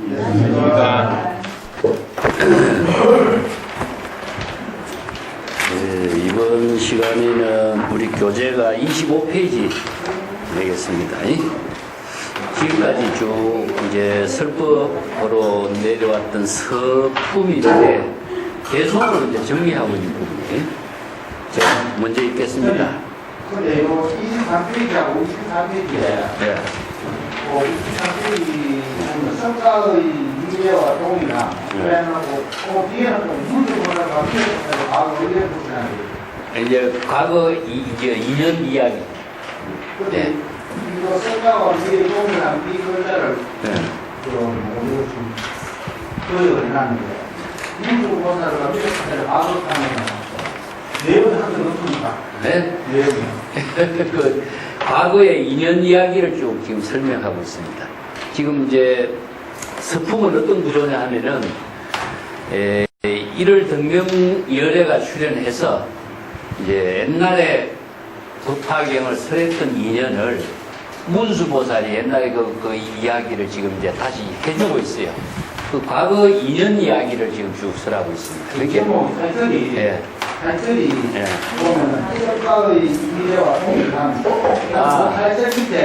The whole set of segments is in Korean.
안녕하십니까. 이번 시간에는 우리 교재가 25페이지 되겠습니다. 지금까지 쭉 이제 설법으로 내려왔던 서품인데 개성으로 이제 정리하고 있는 부분이 제가 먼저 읽겠습니다. 근데 이거 23페이지하고 24페이지에 23페이지는 성과의 이해와 동이나 그래놓고 그 뒤에는 또 문제보다 과거 의뢰 보시나요? 이제 과거 이제 2년 이야기. 근데 이거 성과와 이해 동이나 이 글자를 교육을 해놨는데 문제보다를 과거 하면 내용이 한개 없습니까? 네? 내용이. 그 과거의 2년 이야기를 쭉 지금 설명하고 있습니다. 지금 이제 서품은 어떤 구조냐 하면은 1월 등명열애가 출연해서 이제 옛날에 법화경을 설했던 2년을 문수보살이 옛날에 그 이야기를 지금 이제 다시 해주고 있어요. 그 과거 2년 이야기를 지금 쭉 설하고 있습니다. 이게 뭐 타이틀이 보면 성과의 이해와 동일한 타이틀 밑에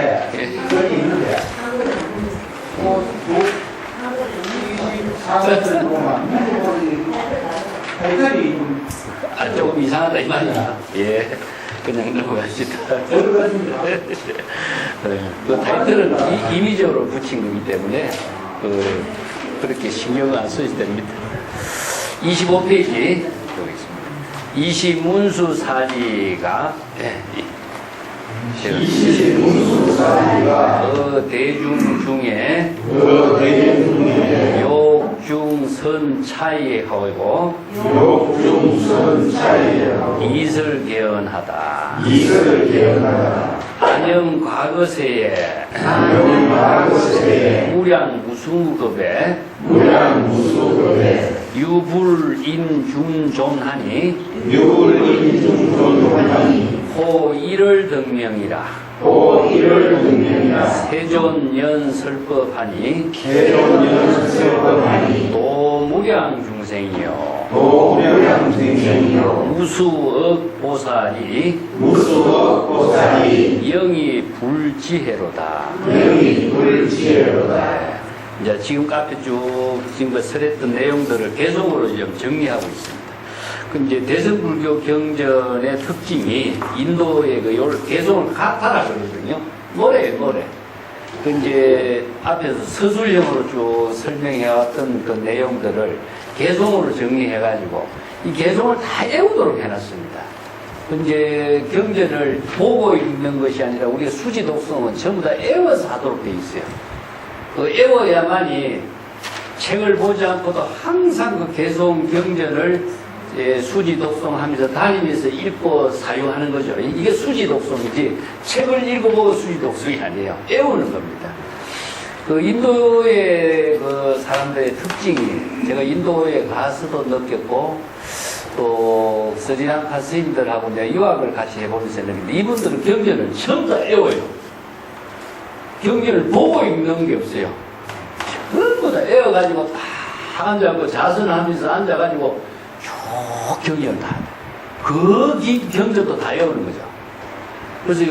글이 있는데 24페이지 보면 타이틀이 조금 이상하다 이 말이야. 예. 그냥 넘어가시다. 그 타이틀은 임의적으로 붙인 거기 때문에 그렇게 신경을 안 쓰셔도 됩니다. 25페이지 여기 있습니다. 이시문수사지가 대중 중에 욕중선 차이하고 이슬 개헌하다. 안녕 과거세에 무량무수급에 유불인중존하니 호 1월 등명이라 세존연설법하니 도무량중생이요 무수억보살이 영이 불지혜로다. 이제 지금 앞에 쭉 지금 설했던 내용들을 개성으로 좀 정리하고 있습니다. 그 이제 대승불교 경전의 특징이 인도의 그 개성을 가타라 그러거든요. 노래. 그 이제 앞에서 서술형으로 쭉 설명해왔던 그 내용들을 개성으로 정리해가지고 이 개성을 다 외우도록 해놨습니다. 그 이제 경전을 보고 읽는 것이 아니라 우리가 수지 독성은 전부 다 외워서 하도록 돼 있어요. 그 외워야만이 책을 보지 않고도 항상 그 개성 경전을 수지 독송하면서 다니면서 읽고 사유하는 거죠. 이게 수지 독송이지 책을 읽어보고 수지 독송이 아니에요. 외우는 겁니다. 그 인도의 그 사람들의 특징이 제가 인도에 가서도 느꼈고 또 스리랑카 스님들하고 이제 유학을 같이 해보면서 느꼈는데 이분들은 경전을 전부 다 외워요. 경전을 보고 읽는 게 없어요. 전부 다 외워가지고 딱 앉아갖고 자선하면서 앉아가지고 쭉 경전을 다 그 경전도 다 외우는 거죠. 그래서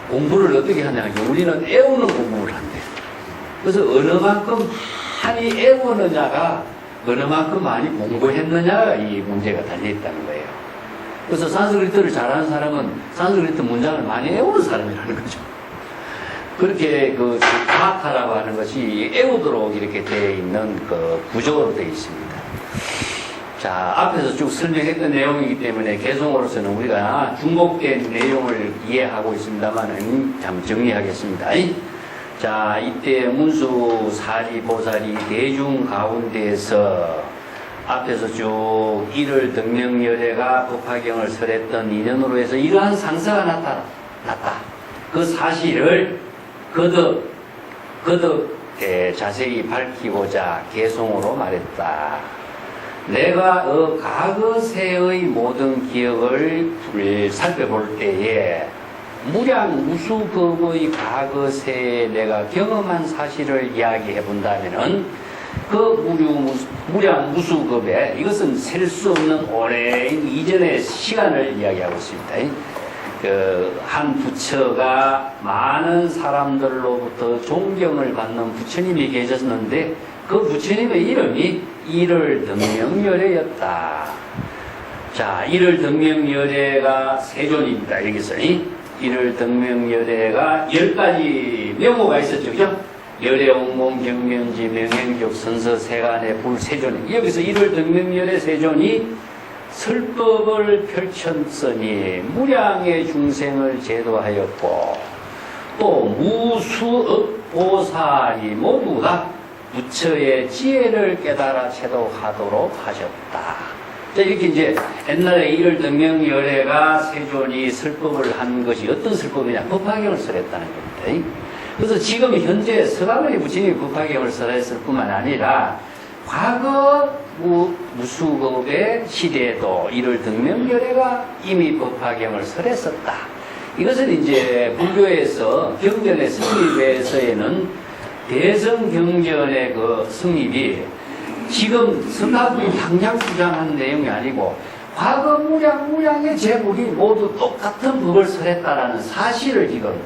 공부를 어떻게 하냐면 우리는 외우는 공부를 한대. 그래서 어느 만큼 많이 외우느냐가 어느 만큼 많이 공부했느냐가 이 문제가 달려있다는 거예요. 그래서 산스크리트를 잘하는 사람은 산스크리트 문장을 많이 외우는 사람이라는 거죠. 그렇게 그 가타라고 하는 것이 외우도록 이렇게 되어 있는 그 구조로 되어 있습니다. 자, 앞에서 쭉 설명했던 내용이기 때문에 개성으로서는 우리가 중복된 내용을 이해하고 있습니다만은 잠 정리하겠습니다. 자, 이때 문수 사리보살이 대중 가운데에서 앞에서 쭉 1월 등명열애가 법화경을 설했던 인연으로 해서 이러한 상사가 나타났다. 그 사실을 거듭 자세히 밝히고자 개성으로 말했다. 내가 과거세의 모든 기억을 살펴볼 때에 무량 무수급의 과거세에 내가 경험한 사실을 이야기해 본다면은 그 무량 무수급에 이것은 셀 수 없는 오랜 이전의 시간을 이야기하고 있습니다. 한 부처가 많은 사람들로부터 존경을 받는 부처님이 계셨는데 그 부처님의 이름이 일월등명열애였다. 자, 일월등명열애가 세존입니다. 여기서 일월등명열애가 10가지 명호가 있었죠. 그죠? 열애옥몽 경명지 명행족 선서 세간의 불세존. 여기서 일월등명열애 세존이 설법을 펼쳤으니 무량의 중생을 제도하였고 또 무수업 보살이 모두 다 부처의 지혜를 깨달아 제도하도록 하셨다. 자, 이렇게 이제 옛날에 일월등명열애가 세존이 설법을 한 것이 어떤 설법이냐? 법화경을 설했다는 겁니다. 그래서 지금 현재 서가모니 부처님이 법화경을 설했을 뿐만 아니라 과거 무수급의 시대에도 일월등명열애가 이미 법화경을 설했었다. 이것은 이제 불교에서 경전의 성립에서에는 대성경전의 그 성립이 지금 성가분이 당장 주장하는 내용이 아니고 과거 무량의 제국이 모두 똑같은 법을 설했다라는 사실을 지금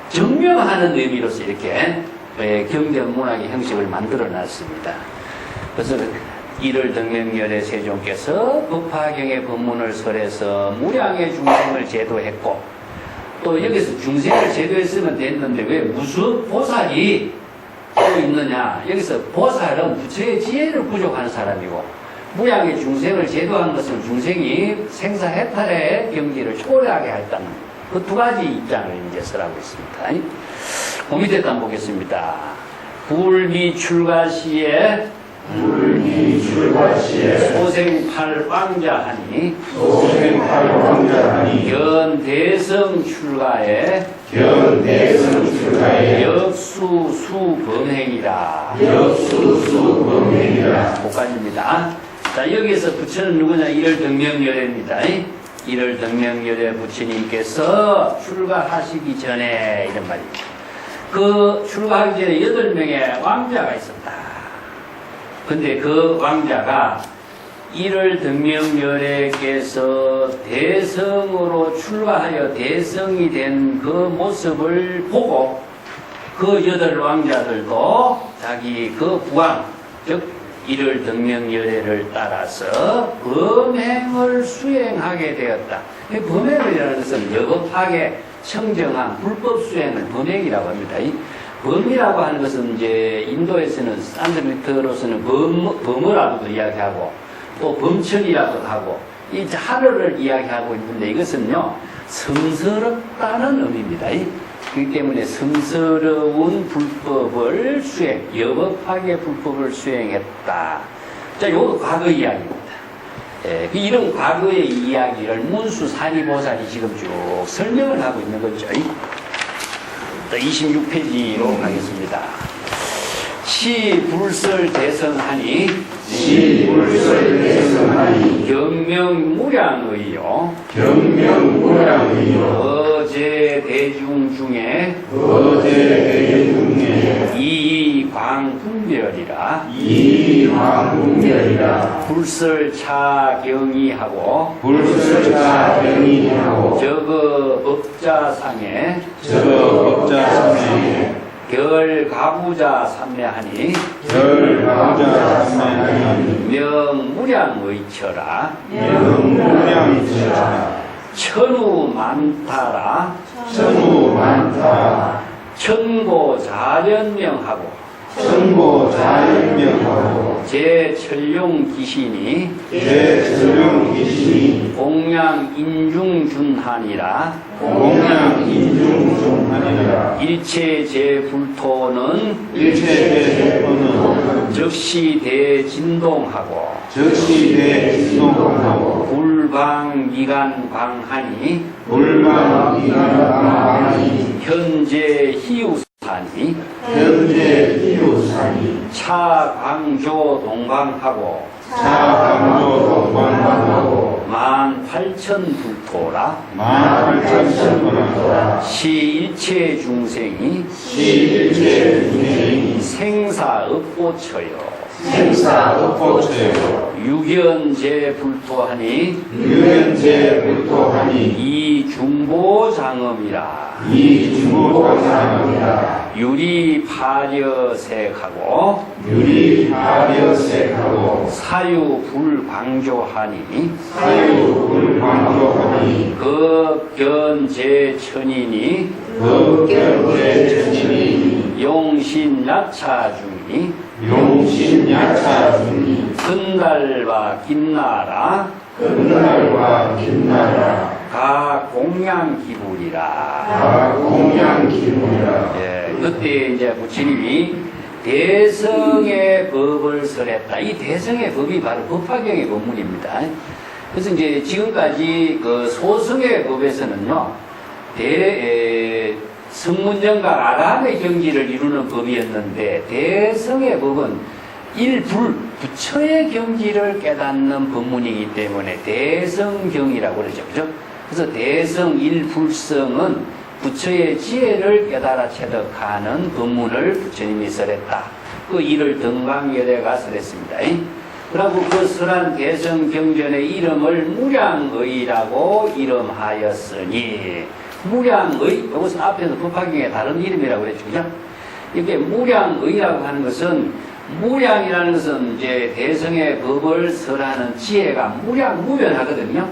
증명하는 의미로서 이렇게 경전 문학의 형식을 만들어 놨습니다. 그래서 일월등명열애 세존께서 법화경의 법문을 설해서 무량의 중생을 제도했고 또 여기서 중생을 제도했으면 됐는데 왜 무수 보살이 또 있느냐? 여기서 보살은 부처의 지혜를 부족한 사람이고 무량의 중생을 제도한 것은 중생이 생사해탈의 경지를 초월하게 했다는 그 두 가지 입장을 이제 설하고 있습니다. 그 밑에 단 보겠습니다. 불미출가시에 소생팔왕자하니 견대성출가에 역수수범행이라. 복가입니다. 자, 여기에서 부처는 누구냐? 일월등명열애입니다. 일월등명열애 부처님께서 출가하시기 전에 이런 말입니다. 그 출가하기 전에 8명의 왕자가 있었다. 근데 그 왕자가 일월등명열애께서 대성으로 출가하여 대성이 된 그 모습을 보고 그 8왕자들도 자기 그 부왕, 즉 일월등명열애를 따라서 범행을 수행하게 되었다. 범행이라는 것은 여법하게 청정한 불법 수행을 범행이라고 합니다. 이 범이라고 하는 것은 이제 인도에서는 산스크리트로서는 범어라고도 이야기하고 또 범천이라고도 하고 이 하루를 이야기하고 있는데 이것은요 성스럽다는 의미입니다. 그렇기 때문에 성스러운 불법을 수행, 여법하게 불법을 수행했다. 자, 요거 과거 이야기입니다. 이런 과거의 이야기를 문수사리보살이 지금 쭉 설명을 하고 있는 거죠. 또 26페이지로 가겠습니다. 시불설대성하니 경명무량의요 어제대중 중에 이광분별이라 불설차경이하고 저거 업자상에 결가부자 삼매하니 명무량의처라 천우만타라 천고자련명하고 제철룡기신이 공양인중준하니라 일체제불토는 즉시 대진동하고 불방기간광하니 현재 희우사 이웃하니 현재 이웃사니 차광조 동방하고 차강도 동방하고 18,000불토라 18,000불토라 시일체 중생이 시일체 중생이 생사업고처요 생사업고처요 유견제 불토하니 유견제 불토하니 이중보장엄이라 이중보장합니다 유리파려색하고 유리파려색하고 사유불광조하니 사유불광조하니 급견제천이니 급견제천이니 용신야차중이 용신야차중이 큰달과 긴나라 끝날과 빛나라 가공양기불이라. 공양기분이라 예, 그때 이제 부처님이 대성의 법을 설했다. 이 대성의 법이 바로 법화경의 법문입니다. 그래서 이제 지금까지 그 소승의 법에서는요, 성문정과 아람의 경지를 이루는 법이었는데, 대성의 법은 일불, 부처의 경지를 깨닫는 법문이기 때문에 대성경이라고 그러죠. 그죠? 그래서 대성 일불성은 부처의 지혜를 깨달아 체득하는 법문을 부처님이 설했다. 그 일을 등강열애가 설했습니다. 그리고 그 설한 대성경전의 이름을 무량의라고 이름하였으니, 무량의, 이것은 앞에서 법화경의 다른 이름이라고 그랬죠. 그죠? 이게 무량의라고 하는 것은, 무량이라는 것은 이제 대성의 법을 설하는 지혜가 무량무변하거든요.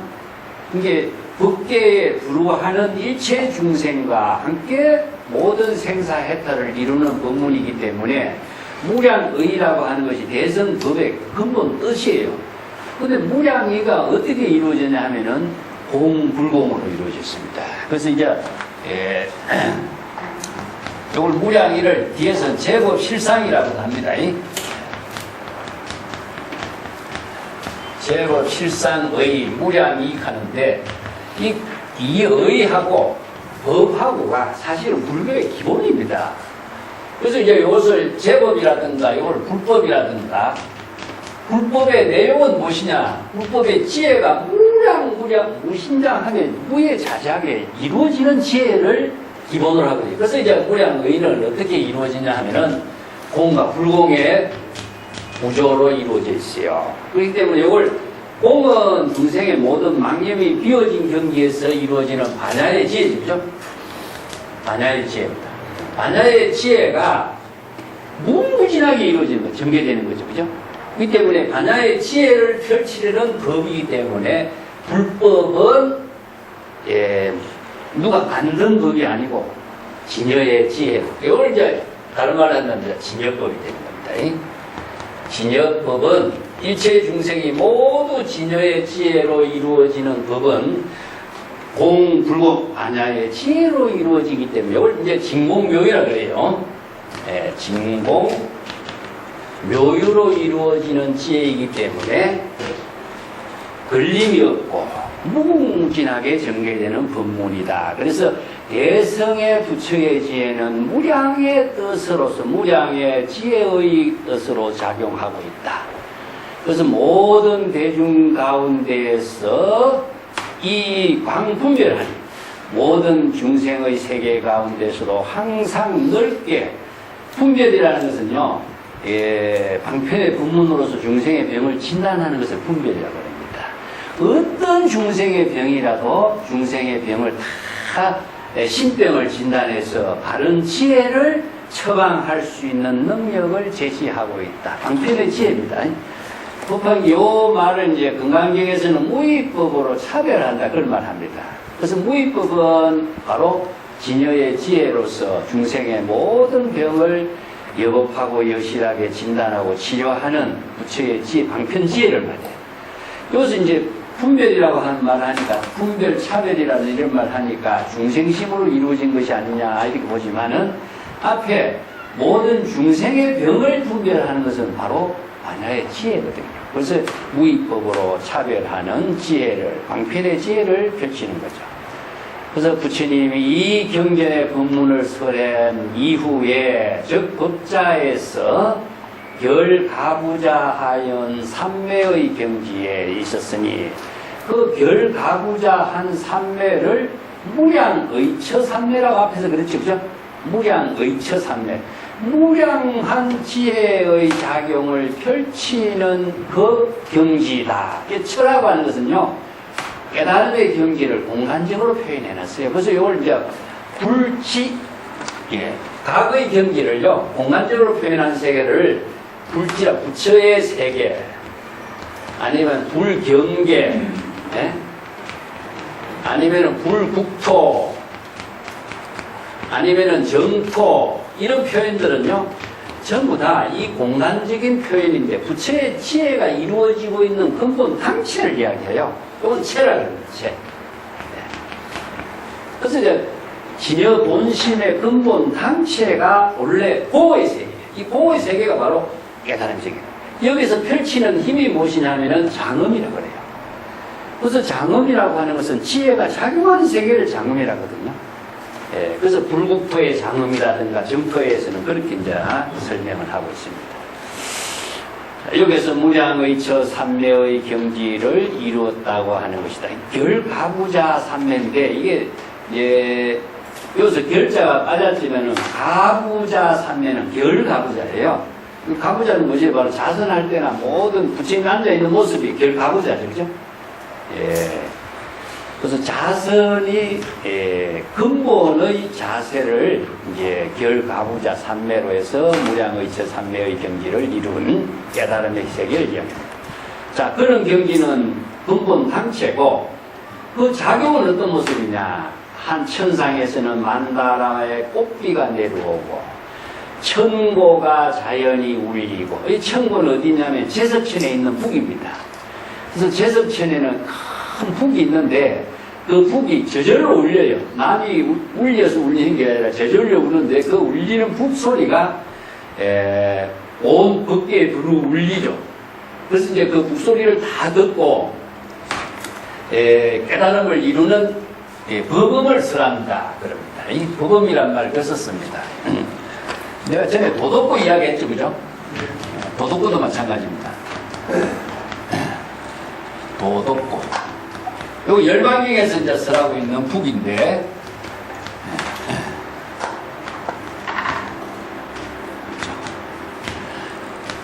이게 법계에 들어하는 일체 중생과 함께 모든 생사해탈을 이루는 법문이기 때문에 무량의라고 하는 것이 대성법의 근본 뜻이에요. 근데 무량의가 어떻게 이루어졌냐 하면은 공불공으로 이루어졌습니다. 그래서 이제 이걸 무량의를 뒤에서 제법 실상이라고 합니다. 제법 실상의 무량이 하는데 이 의하고 법하고가 사실은 불교의 기본입니다. 그래서 이제 이것을 제법이라든가 이걸 불법이라든가 불법의 내용은 무엇이냐? 불법의 지혜가 무신장하게 무예자재하게 이루어지는 지혜를 기본으로 하거든요. 그래서 이제 무량의는 어떻게 이루어지냐 하면은 공과 불공의 구조로 이루어져 있어요. 그렇기 때문에 이걸 공은 중생의 모든 망념이 비워진 경지에서 이루어지는 반야의 지혜죠. 그죠? 반야의 지혜입니다. 반야의 지혜가 무궁무진하게 이루어지는 거, 전개되는 거죠. 그죠? 그렇기 때문에 반야의 지혜를 펼치려는 법이기 때문에 불법은 누가 만든 법이 아니고 진여의 지혜. 이걸 이제 다른 말로 한다면 진여법이 되는 겁니다. 진여법은 일체 중생이 모두 진여의 지혜로 이루어지는 법은 공, 불공, 반야의 지혜로 이루어지기 때문에 이걸 이제 진공묘유라 그래요. 진공, 묘유로 이루어지는 지혜이기 때문에 걸림이 없고 무궁무진하게 전개되는 법문이다. 그래서 대성의 부처의 지혜는 무량의 뜻으로서 무량의 지혜의 뜻으로 작용하고 있다. 그래서 모든 대중 가운데에서 이 광분별한 모든 중생의 세계 가운데서도 항상 넓게 분별이라는 것은요, 방편의 본문으로서 중생의 병을 진단하는 것을 분별이라고 합니다. 어떤 중생의 병이라도 중생의 병을 다 신병을 진단해서 바른 지혜를 처방할 수 있는 능력을 제시하고 있다. 방편의 지혜입니다. 법화경 요 말을 이제 금강경에서는 무의법으로 차별한다 그런 말 합니다. 그래서 무의법은 바로 진여의 지혜로서 중생의 모든 병을 여법하고 여실하게 진단하고 치료하는 부처의 지혜, 방편 지혜를 말해요. 여기서 이제 분별이라고 하는 말을 하니까, 분별, 차별이라는 이런 말을 하니까 중생심으로 이루어진 것이 아니냐 이렇게 보지만은 앞에 모든 중생의 병을 분별하는 것은 바로 반야의 지혜거든요. 그래서 무의법으로 차별하는 지혜를, 방편의 지혜를 펼치는 거죠. 그래서 부처님이 이 경전의 법문을 설한 이후에 즉 법자에서 결가부자하연 삼매의 경지에 있었으니 그 결가부자한 삼매를 무량의처삼매라고 앞에서 그랬죠, 그죠? 무량의처삼매, 무량한 지혜의 작용을 펼치는 그 경지다. 철라고 하는 것은요, 깨달음의 경지를 공간적으로 표현해놨어요. 그래서 이걸 이제 불치, 과거의 경지를요, 공간적으로 표현한 세계를 불지라, 부처의 세계, 아니면 불경계, 아니면 불국토, 아니면 정토, 이런 표현들은요, 전부 다 이 공간적인 표현인데, 부처의 지혜가 이루어지고 있는 근본 당체를 이야기해요. 이건 체라고 합니다, 체. 그래서 이제, 진여 본심의 근본 당체가 원래 고의 세계예요. 이 고의 세계가 바로 깨달음 세계. 여기서 펼치는 힘이 무엇이냐면은 장엄이라고 그래요. 그래서 장엄이라고 하는 것은 지혜가 작용하는 세계를 장엄이라고 하거든요. 예, 그래서 불국토의 장엄이라든가 정토에서는 그렇게 이제 설명을 하고 있습니다. 여기서 무량의처 삼매의 경지를 이루었다고 하는 것이다. 결가부자 삼매인데 이게 여기서 결자가 빠졌지만은 가부자 삼매는 결가부자예요. 가부자는 뭐지? 바로 자선할 때나 모든 부처님이 앉아있는 모습이 결가부자죠, 그죠? 예. 그래서 자선이 근본의 자세를 이제 결가부자 삼매로 해서 무량의처 삼매의 경지를 이룬 깨달음의 세계를 이야기합니다. 자, 그런 경지는 근본 당체고 그 작용은 어떤 모습이냐? 한 천상에서는 만다라의 꽃비가 내려오고 천고가 자연이 울리고, 이 천고는 어디냐면 제석천에 있는 북입니다. 그래서 제석천에는 큰 북이 있는데 그 북이 저절로 울려요. 남이 울려서 울리는 게 아니라 저절로 우는데 그 울리는 북 소리가 온 법계에 두루 울리죠. 그래서 이제 그 북 소리를 다 듣고 깨달음을 이루는 법음을 설한다 그럽니다. 이 법음이란 말을 썼습니다. 내가 전에 도덕구 이야기했죠, 그죠? 도덕구도 마찬가지입니다. 도덕구. 요 열반경에서 이제 설하고 있는 북인데,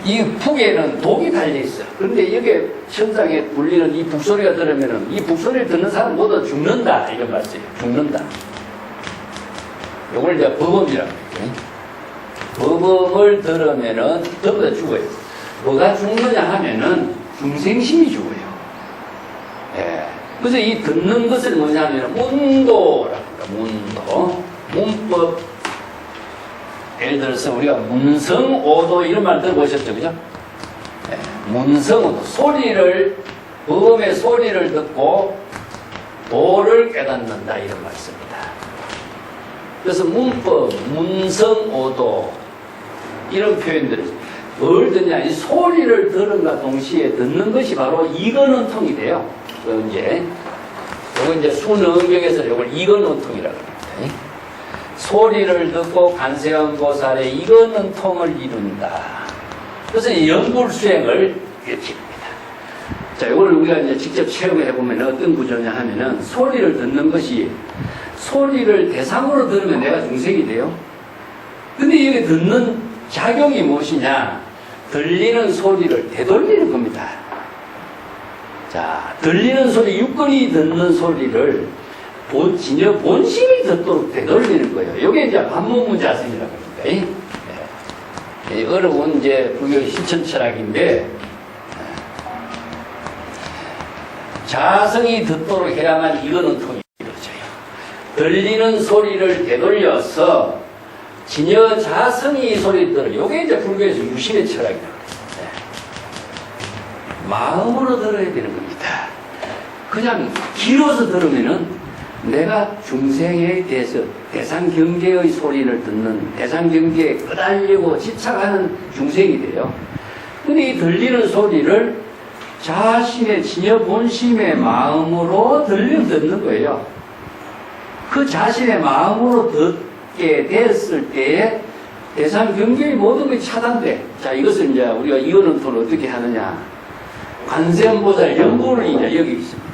이 북에는 독이 달려있어요. 그런데 여기에 천상에 울리는 이 북소리가 들으면은 이 북소리를 듣는 사람 모두 죽는다. 이런 말씀이에요. 죽는다. 요걸 이제 법음이라고 해요. 법음을 들으면은 전부 다 죽어요. 뭐가 죽느냐 하면은 중생심이 죽어요. 예. 그래서 이 듣는 것을 뭐냐면 문도라고 합니다. 문도. 문법. 예를 들어서 우리가 문성오도 이런 말 들어보셨죠, 그죠? 예. 문성오도. 소리를, 법음의 소리를 듣고 도를 깨닫는다. 이런 말씀입니다. 그래서 문법, 문성오도 이런 표현들을 뭘 듣냐? 이 소리를 들은가 동시에 듣는 것이 바로 이건원통이 돼요. 이거 이제 순응경에서 이걸 이건원통이라고 합니다. 소리를 듣고 간세음 보살의 이건원통을 이룬다. 그래서 이 연불수행을 일으킵니다. 자, 이걸 우리가 이제 직접 체험해 보면 어떤 구조냐 하면은 소리를 듣는 것이 소리를 대상으로 들으면 내가 중생이 돼요. 근데 여기 듣는 작용이 무엇이냐? 들리는 소리를 되돌리는 겁니다. 자, 들리는 소리, 육근이 듣는 소리를 진여 본심이 듣도록 되돌리는 거예요. 이게 이제 반문문자성이라고 합니다. 어려운 이제 불교 실천 철학인데, 자성이 듣도록 해야만 이거는 통이 이루어져요. 들리는 소리를 되돌려서 진여 자성이 이 소리를 들어요. 이게 이제 불교에서 유심의 철학이라고 합니다. 마음으로 들어야 되는 겁니다. 그냥 길어서 들으면은 내가 중생에 대해서 대상경계의 소리를 듣는 대상경계에 끄달리고 집착하는 중생이 돼요. 근데 이 들리는 소리를 자신의 진여 본심의 마음으로 듣는 거예요. 그 자신의 마음으로 듣게 됐을 때에 대상 경계의 모든 것이 차단돼. 자, 이것을 이제 우리가 이원원토를 어떻게 하느냐. 관세음보살 연구를 이제 여기 있습니다.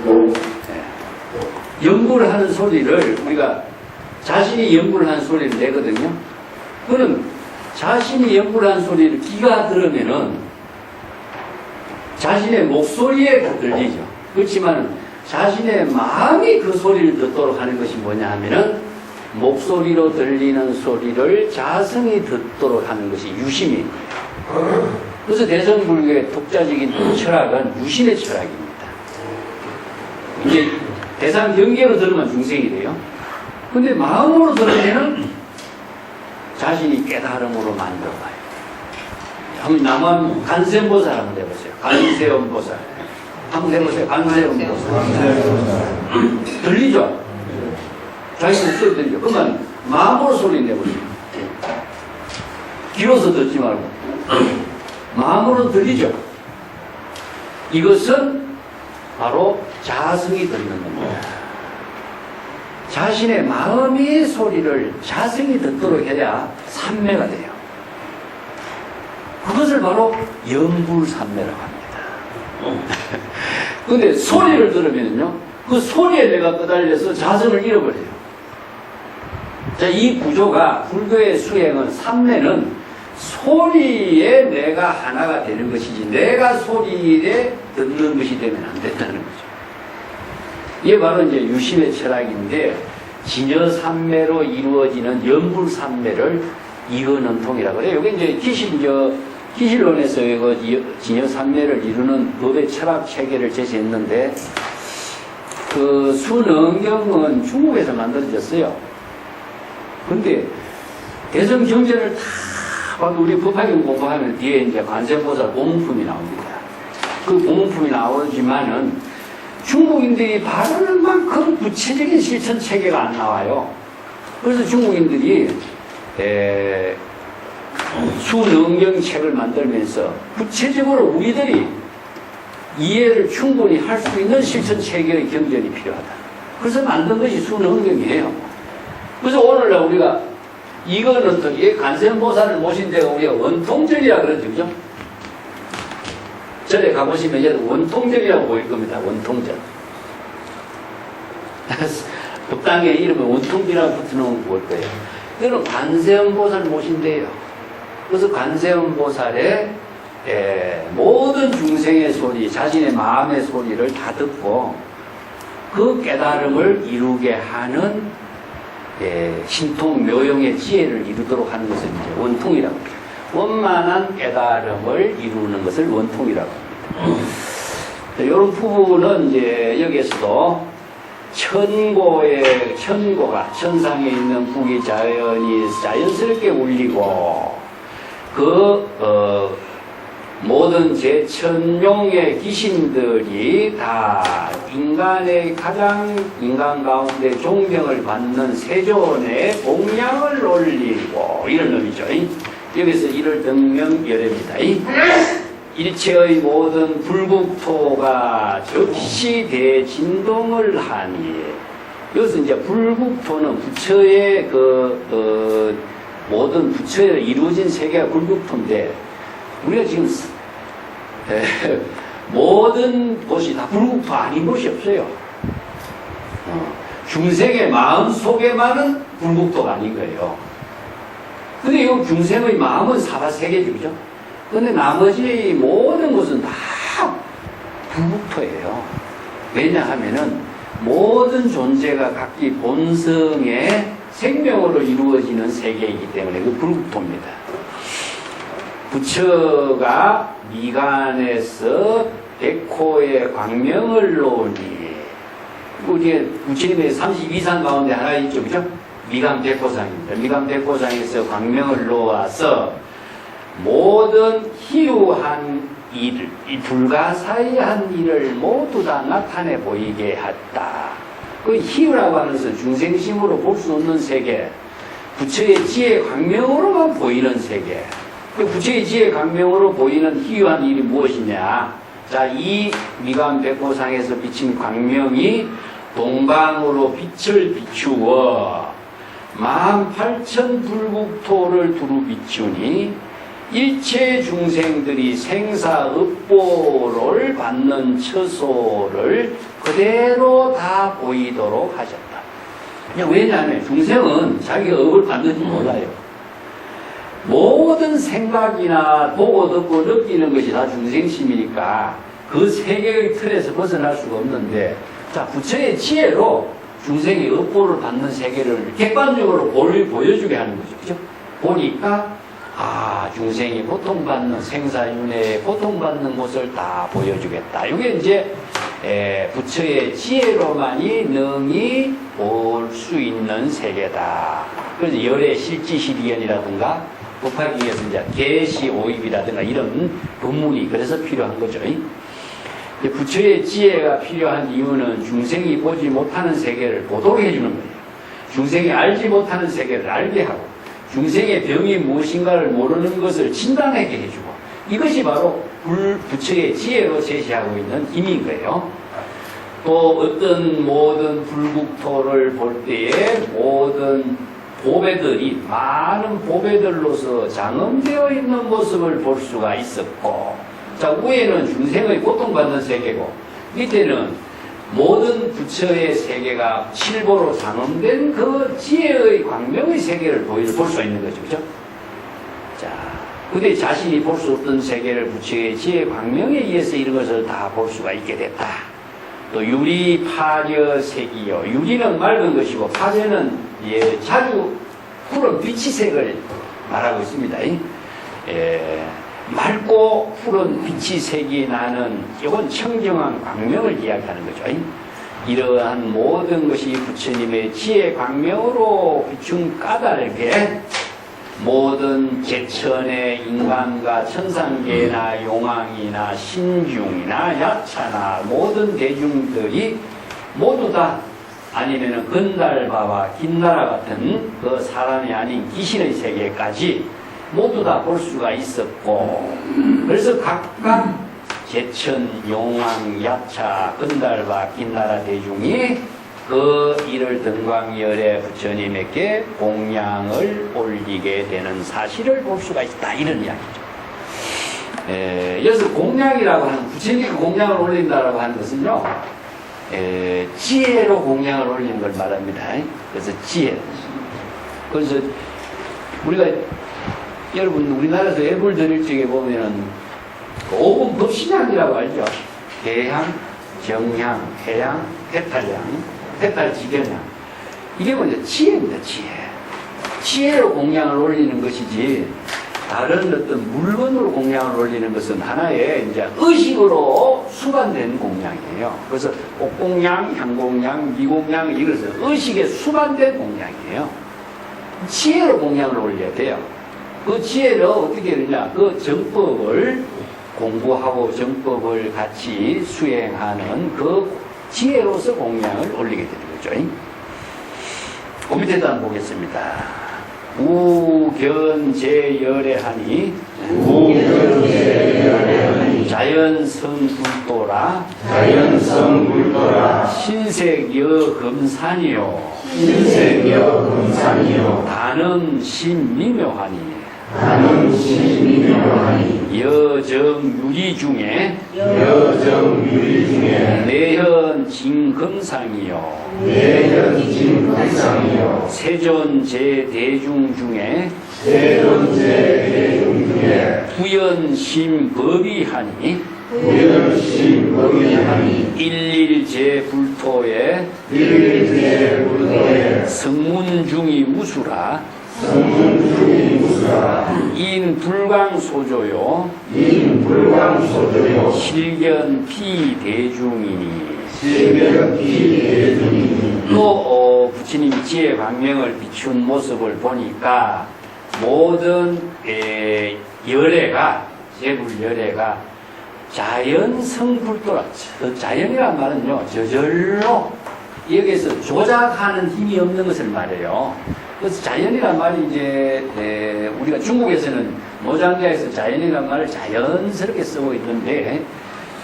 예. 연구를 하는 소리를 우리가 자신이 연구를 하는 소리를 내거든요. 그는 자신이 연구를 하는 소리를 귀가 들으면은 자신의 목소리에 다 들리죠. 그렇지만 자신의 마음이 그 소리를 듣도록 하는 것이 뭐냐 하면은 목소리로 들리는 소리를 자성이 듣도록 하는 것이 유심인 거예요. 그래서 대성불교의 독자적인 철학은 유심의 철학입니다. 이제 대상 경계로 들으면 중생이 돼요. 근데 마음으로 들으면은 자신이 깨달음으로 만들어가요. 한번 남한 간세음보살 한번 해보세요. 간세음보살. 한번 해보세요. 간세음보살. 들리죠? 자기 목소리 들리죠? 그러면 마음으로 소리 내보세요. 귀로서 듣지 말고. 마음으로 들리죠? 이것은 바로 자성이 들리는 겁니다. 자신의 마음의 소리를 자성이 듣도록 해야 삼매가 돼요. 그것을 바로 영불삼매라고 합니다. 근데 소리를 들으면요, 그 소리에 내가 끄달려서 자성을 잃어버려요. 자, 이 구조가 불교의 수행은 삼매는 소리에 내가 하나가 되는 것이지 내가 소리에 듣는 것이 되면 안 된다는 거죠. 이게 바로 이제 유심의 철학인데 진여삼매로 이루어지는 연불삼매를 이언원통이라고 그래요. 이게 이제 기실론에서 이거 진여삼매를 이루는 법의 철학 체계를 제시했는데 그 순응경은 중국에서 만들어졌어요. 근데 대성 경전을 다 봐도 우리 법화경 공부하면 뒤에 이제 관세음보살 고문품이 나옵니다. 그 고문품이 나오지만은 중국인들이 바라는 만큼 구체적인 실천 체계가 안 나와요. 그래서 중국인들이 순응경 책을 만들면서 구체적으로 우리들이 이해를 충분히 할 수 있는 실천 체계의 경전이 필요하다. 그래서 만든 것이 순응경이에요. 그래서 오늘날 우리가 이거는 어떻게 간세음보살을 모신 데가 우리가 원통전이라 그러죠, 그죠? 절에 가보시면 이제 원통전이라고 보일 겁니다. 원통전. 법당에 이름에 원통전이라고 붙여놓은 거 볼 거예요. 이거는 관세음보살 모신대요. 그래서 관세음보살의 모든 중생의 소리, 자신의 마음의 소리를 다 듣고 그 깨달음을 이루게 하는 신통 묘용의 지혜를 이루도록 하는 것을 이제 원통이라고 해요. 원만한 깨달음을 이루는 것을 원통이라고 합니다. 이런 부분은 이제 여기에서도 천고가 천상에 있는 국이 자연스럽게 울리고 모든 제천룡의 귀신들이 다 인간 가운데 존경을 받는 세존에 공양을 올리고 이런 의미죠. 여기서 이를 등명열애입니다. 일체의 모든 불국토가 즉시 대진동을 하니 여기서 이제 불국토는 부처의 모든 부처에 이루어진 세계가 불국토인데 우리가 지금 모든 곳이 다 불국토 아닌 곳이 없어요. 중생의 마음 속에만은 불국토가 아닌 거예요. 근데 이 중생의 마음은 사바세계죠, 그죠? 근데 나머지 모든 것은 다 불국토예요. 왜냐하면은 모든 존재가 각기 본성의 생명으로 이루어지는 세계이기 때문에 그 불국토입니다. 부처가 미간에서 백호의 광명을 놓으니 우리 부처님의 32상 가운데 하나 있죠, 그죠? 미간 백호상입니다. 미간 백호상에서 광명을 놓아서 모든 희유한 일, 불가사의한 일을 모두 다 나타내 보이게 했다. 그 희유라고 하는 것은 중생심으로 볼 수 없는 세계, 부처의 지혜 광명으로만 보이는 세계. 그 부처의 지혜 광명으로 보이는 희유한 일이 무엇이냐? 자, 이 미간 백호상에서 비친 광명이 동방으로 빛을 비추어 18,000 불국토를 두루 비추니 일체 중생들이 생사업보를 받는 처소를 그대로 다 보이도록 하셨다. 왜냐하면 중생은 자기가 업을 받는지 몰라요. 모든 생각이나 보고 듣고 느끼는 것이 다 중생심이니까 그 세계의 틀에서 벗어날 수가 없는데, 자, 부처의 지혜로 중생이 업보를 받는 세계를 객관적으로 보여주게 하는 거죠. 그죠? 보니까, 중생이 고통받는 생사윤회에 고통받는 곳을 다 보여주겠다. 이게 이제, 부처의 지혜로만이 능히 볼 수 있는 세계다. 그래서 열의 실지실이연이라든가, 곱하기 위해서 이제 계시 오입이라든가 이런 본문이 그래서 필요한 거죠. 부처의 지혜가 필요한 이유는 중생이 보지 못하는 세계를 보도록 해주는 거예요. 중생이 알지 못하는 세계를 알게 하고, 중생의 병이 무엇인가를 모르는 것을 진단하게 해주고, 이것이 바로 부처의 지혜로 제시하고 있는 힘인 거예요. 또 어떤 모든 불국토를 볼 때에 모든 보배들이 많은 보배들로서 장엄되어 있는 모습을 볼 수가 있었고, 자, 위에는 중생의 고통받는 세계고 밑에는 모든 부처의 세계가 칠보로 장엄된 그 지혜의 광명의 세계를 볼 수 있는 거죠. 그죠? 자, 근데 자신이 볼 수 없던 세계를 부처의 지혜 광명에 의해서 이런 것을 다 볼 수가 있게 됐다. 또 유리, 파려, 색이요. 유리는 맑은 것이고 파려는 자주 푸른 빛이색을 말하고 있습니다. 맑고 푸른 빛이 색이 나는 이건 청정한 광명을 이야기하는 거죠. 이러한 모든 것이 부처님의 지혜 광명으로 비춘 까닭에 모든 개천의 인간과 천상계나 용왕이나 신중이나 야차나 모든 대중들이 모두 다 아니면은 건달바와 긴나라 같은 그 사람이 아닌 귀신의 세계까지 모두 다 볼 수가 있었고, 그래서 각각 개천, 용왕, 야차, 건달바, 긴나라 대중이 그 일을 등광열에 부처님에게 공양을 올리게 되는 사실을 볼 수가 있다. 이런 이야기죠. 여기서 공양이라고 하는, 부처님께 공양을 올린다라고 하는 것은요, 지혜로 공양을 올리는 걸 말합니다. 그래서 지혜. 그래서 우리가 여러분 우리나라에서 예불 드릴 적에 보면은 오분 법신향이라고 알죠? 대향, 정향, 해향, 태탈향, 태탈지견향. 이게 뭐냐? 지혜입니다. 지혜. 지혜로 공양을 올리는 것이지 다른 어떤 물건으로 공양을 올리는 것은 하나의 이제 의식으로 수반된 공양이에요. 그래서 옥공양, 향공양, 미공양 이것은 의식에 수반된 공양이에요. 지혜로 공양을 올려야 돼요. 그 지혜를 어떻게 하느냐? 그 정법을 공부하고 정법을 같이 수행하는 그 지혜로서 공양을 올리게 되는 거죠. 그 밑에도 한번 보겠습니다. 우견제열애하니 자연성불도라 신색여금산이요 단음신미묘하니 여정유리 중에 내현진금상이요 세존제대중 중에 부연심법이하니 일일제불토에 성문중이 무수라 인불광소조요 실견피대중이니. 또 부처님이 지혜 광명을 비춘 모습을 보니까 모든 열애가 제불열애가 자연성불도라. 자연이란 말은요 저절로 여기에서 조작하는 힘이 없는 것을 말해요. 그래서 자연이란 말이 이제 우리가 중국에서는 모장자에서 자연이란 말을 자연스럽게 쓰고 있는데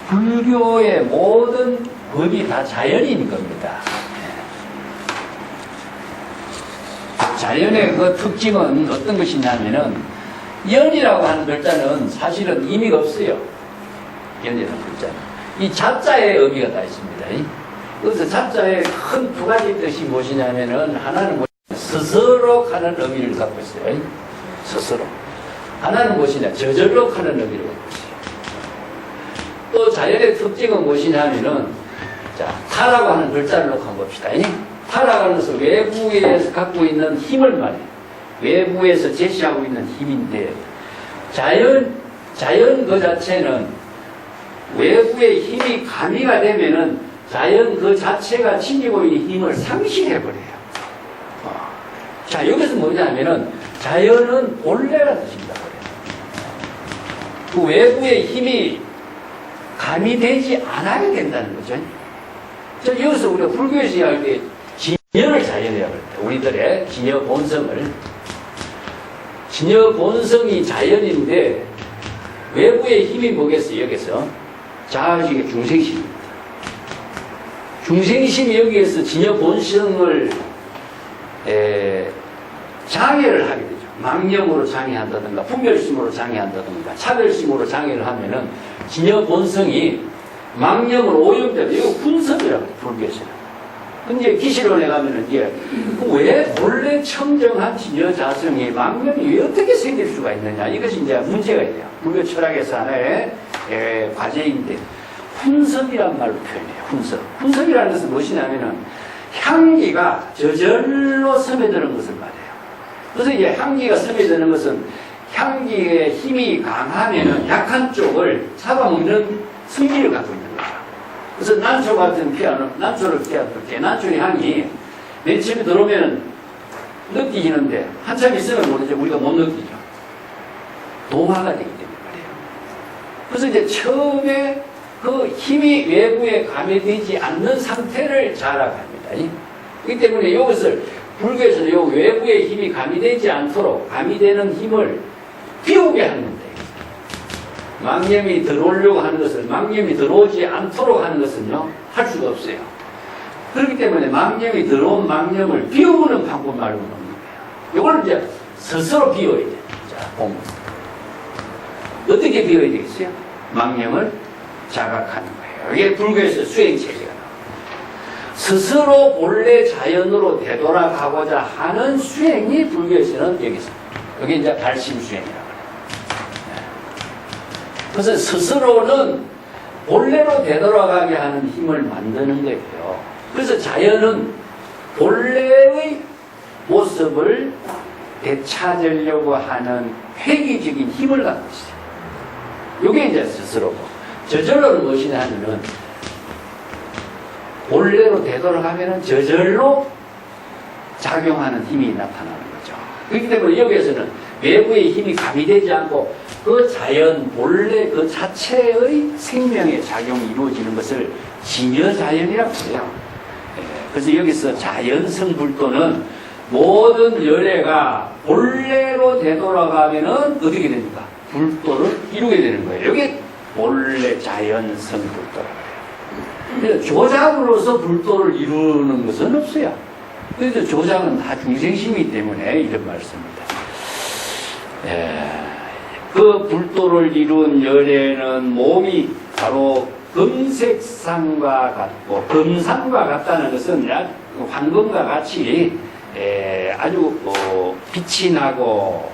불교의 모든 법이 다 자연인 겁니다. 자연의 그 특징은 어떤 것이냐면은 연이라고 하는 글자는 사실은 의미가 없어요. 연이라는 글자는. 이 자자의 의미가 다 있습니다. 그래서 자자의 큰 두 가지 뜻이 무엇이냐면은 하나는 스스로 하는 의미를 갖고 있어요. 스스로. 하나는 무엇이냐? 저절로 하는 의미를 갖고 있어요. 또 자연의 특징은 무엇이냐면은 자, 타라고 하는 글자를 놓고 한번 봅시다. 타라고 하는 것은 외부에서 갖고 있는 힘을 말해요. 외부에서 제시하고 있는 힘인데 자연 그 자체는 외부의 힘이 가미가 되면은 자연 그 자체가 지니고 있는 힘을 상실해버려요. 자, 여기서 뭐냐면은 자연은 본래라는 뜻입니다. 그 외부의 힘이 가미되지 않아야 된다는 거죠. 자, 여기서 우리가 불교에서 이야기할 때 진여를 자연이라고 합니다. 우리들의 진여 본성을. 진여 본성이 자연인데 외부의 힘이 뭐겠어요? 여기서 자아식의 중생심입니다. 중생심이 여기에서 진여 본성을 장애를 하게 되죠. 망념으로 장애한다든가 분별심으로 장애한다든가 차별심으로 장애를 하면은 진여 본성이 망념으로 오염되고 이거 군섭이라고 해요. 불교에서는. 근데 기실론에 가면은 이게 왜 원래 청정한 진여 자성이 망념이 왜 어떻게 생길 수가 있느냐 이것이 이제 문제가 있대요. 불교 철학에서 하나의 과제인데 훈섭이란 말로 표현해요. 훈섭. 훈섭이라는 것은 무엇이냐면은 향기가 저절로 스며드는 것을 말해요. 그래서 이제 향기가 스며드는 것은 향기의 힘이 강하면은 약한 쪽을 잡아먹는 성질을 갖고 있는 거죠. 그래서 난초 같은 피아노, 난초를 피할 때 난초의 향이 맨 처음에 들어오면 느끼지는데 한참 있으면 모르죠. 우리가 못 느끼죠. 동화가 되기 때문에 말이에요. 그래서 이제 처음에 그 힘이 외부에 가미되지 않는 상태를 자라갑니다. 그렇기 때문에 이것을 불교에서는 요 외부의 힘이 가미되지 않도록 가미되는 힘을 비우게 하는 건데 망념이 들어오려고 하는 것을 망념이 들어오지 않도록 하는 것은요 할 수가 없어요. 그렇기 때문에 망념이 들어온 망념을 비우는 방법 말고는 없는 거예요. 이걸 이제 스스로 비워야 돼요. 자, 보면 어떻게 비워야 되겠어요? 망념을 자각하는 거예요. 이게 불교에서 수행체계가 나와요. 스스로 본래 자연으로 되돌아가고자 하는 수행이 불교에서는 여기 있습니다. 여기 이제 발심수행이라고 해요. 그래서 스스로는 본래로 되돌아가게 하는 힘을 만드는 거예요. 그래서 자연은 본래의 모습을 되찾으려고 하는 회귀적인 힘을 갖고 있어요. 이게 이제 스스로고. 저절로는 무엇이냐 하면은 본래로 되돌아가면은 저절로 작용하는 힘이 나타나는 거죠. 그렇기 때문에 여기에서는 외부의 힘이 가미되지 않고 그 자연, 본래 그 자체의 생명의 작용이 이루어지는 것을 진여자연이라고 해요. 그래서 여기서 자연성 불도는 모든 열애가 본래로 되돌아가면은 어떻게 됩니까? 불도를 이루게 되는 거예요. 이게 본래 자연성 불도라고 해요. 조작으로서 불도를 이루는 것은 없어요. 그래서 조작은 다 중생심이기 때문에 이런 말씀입니다. 그 불도를 이룬 열애는 몸이 바로 금색상과 같고, 금상과 같다는 것은 황금과 같이 아주 빛이 나고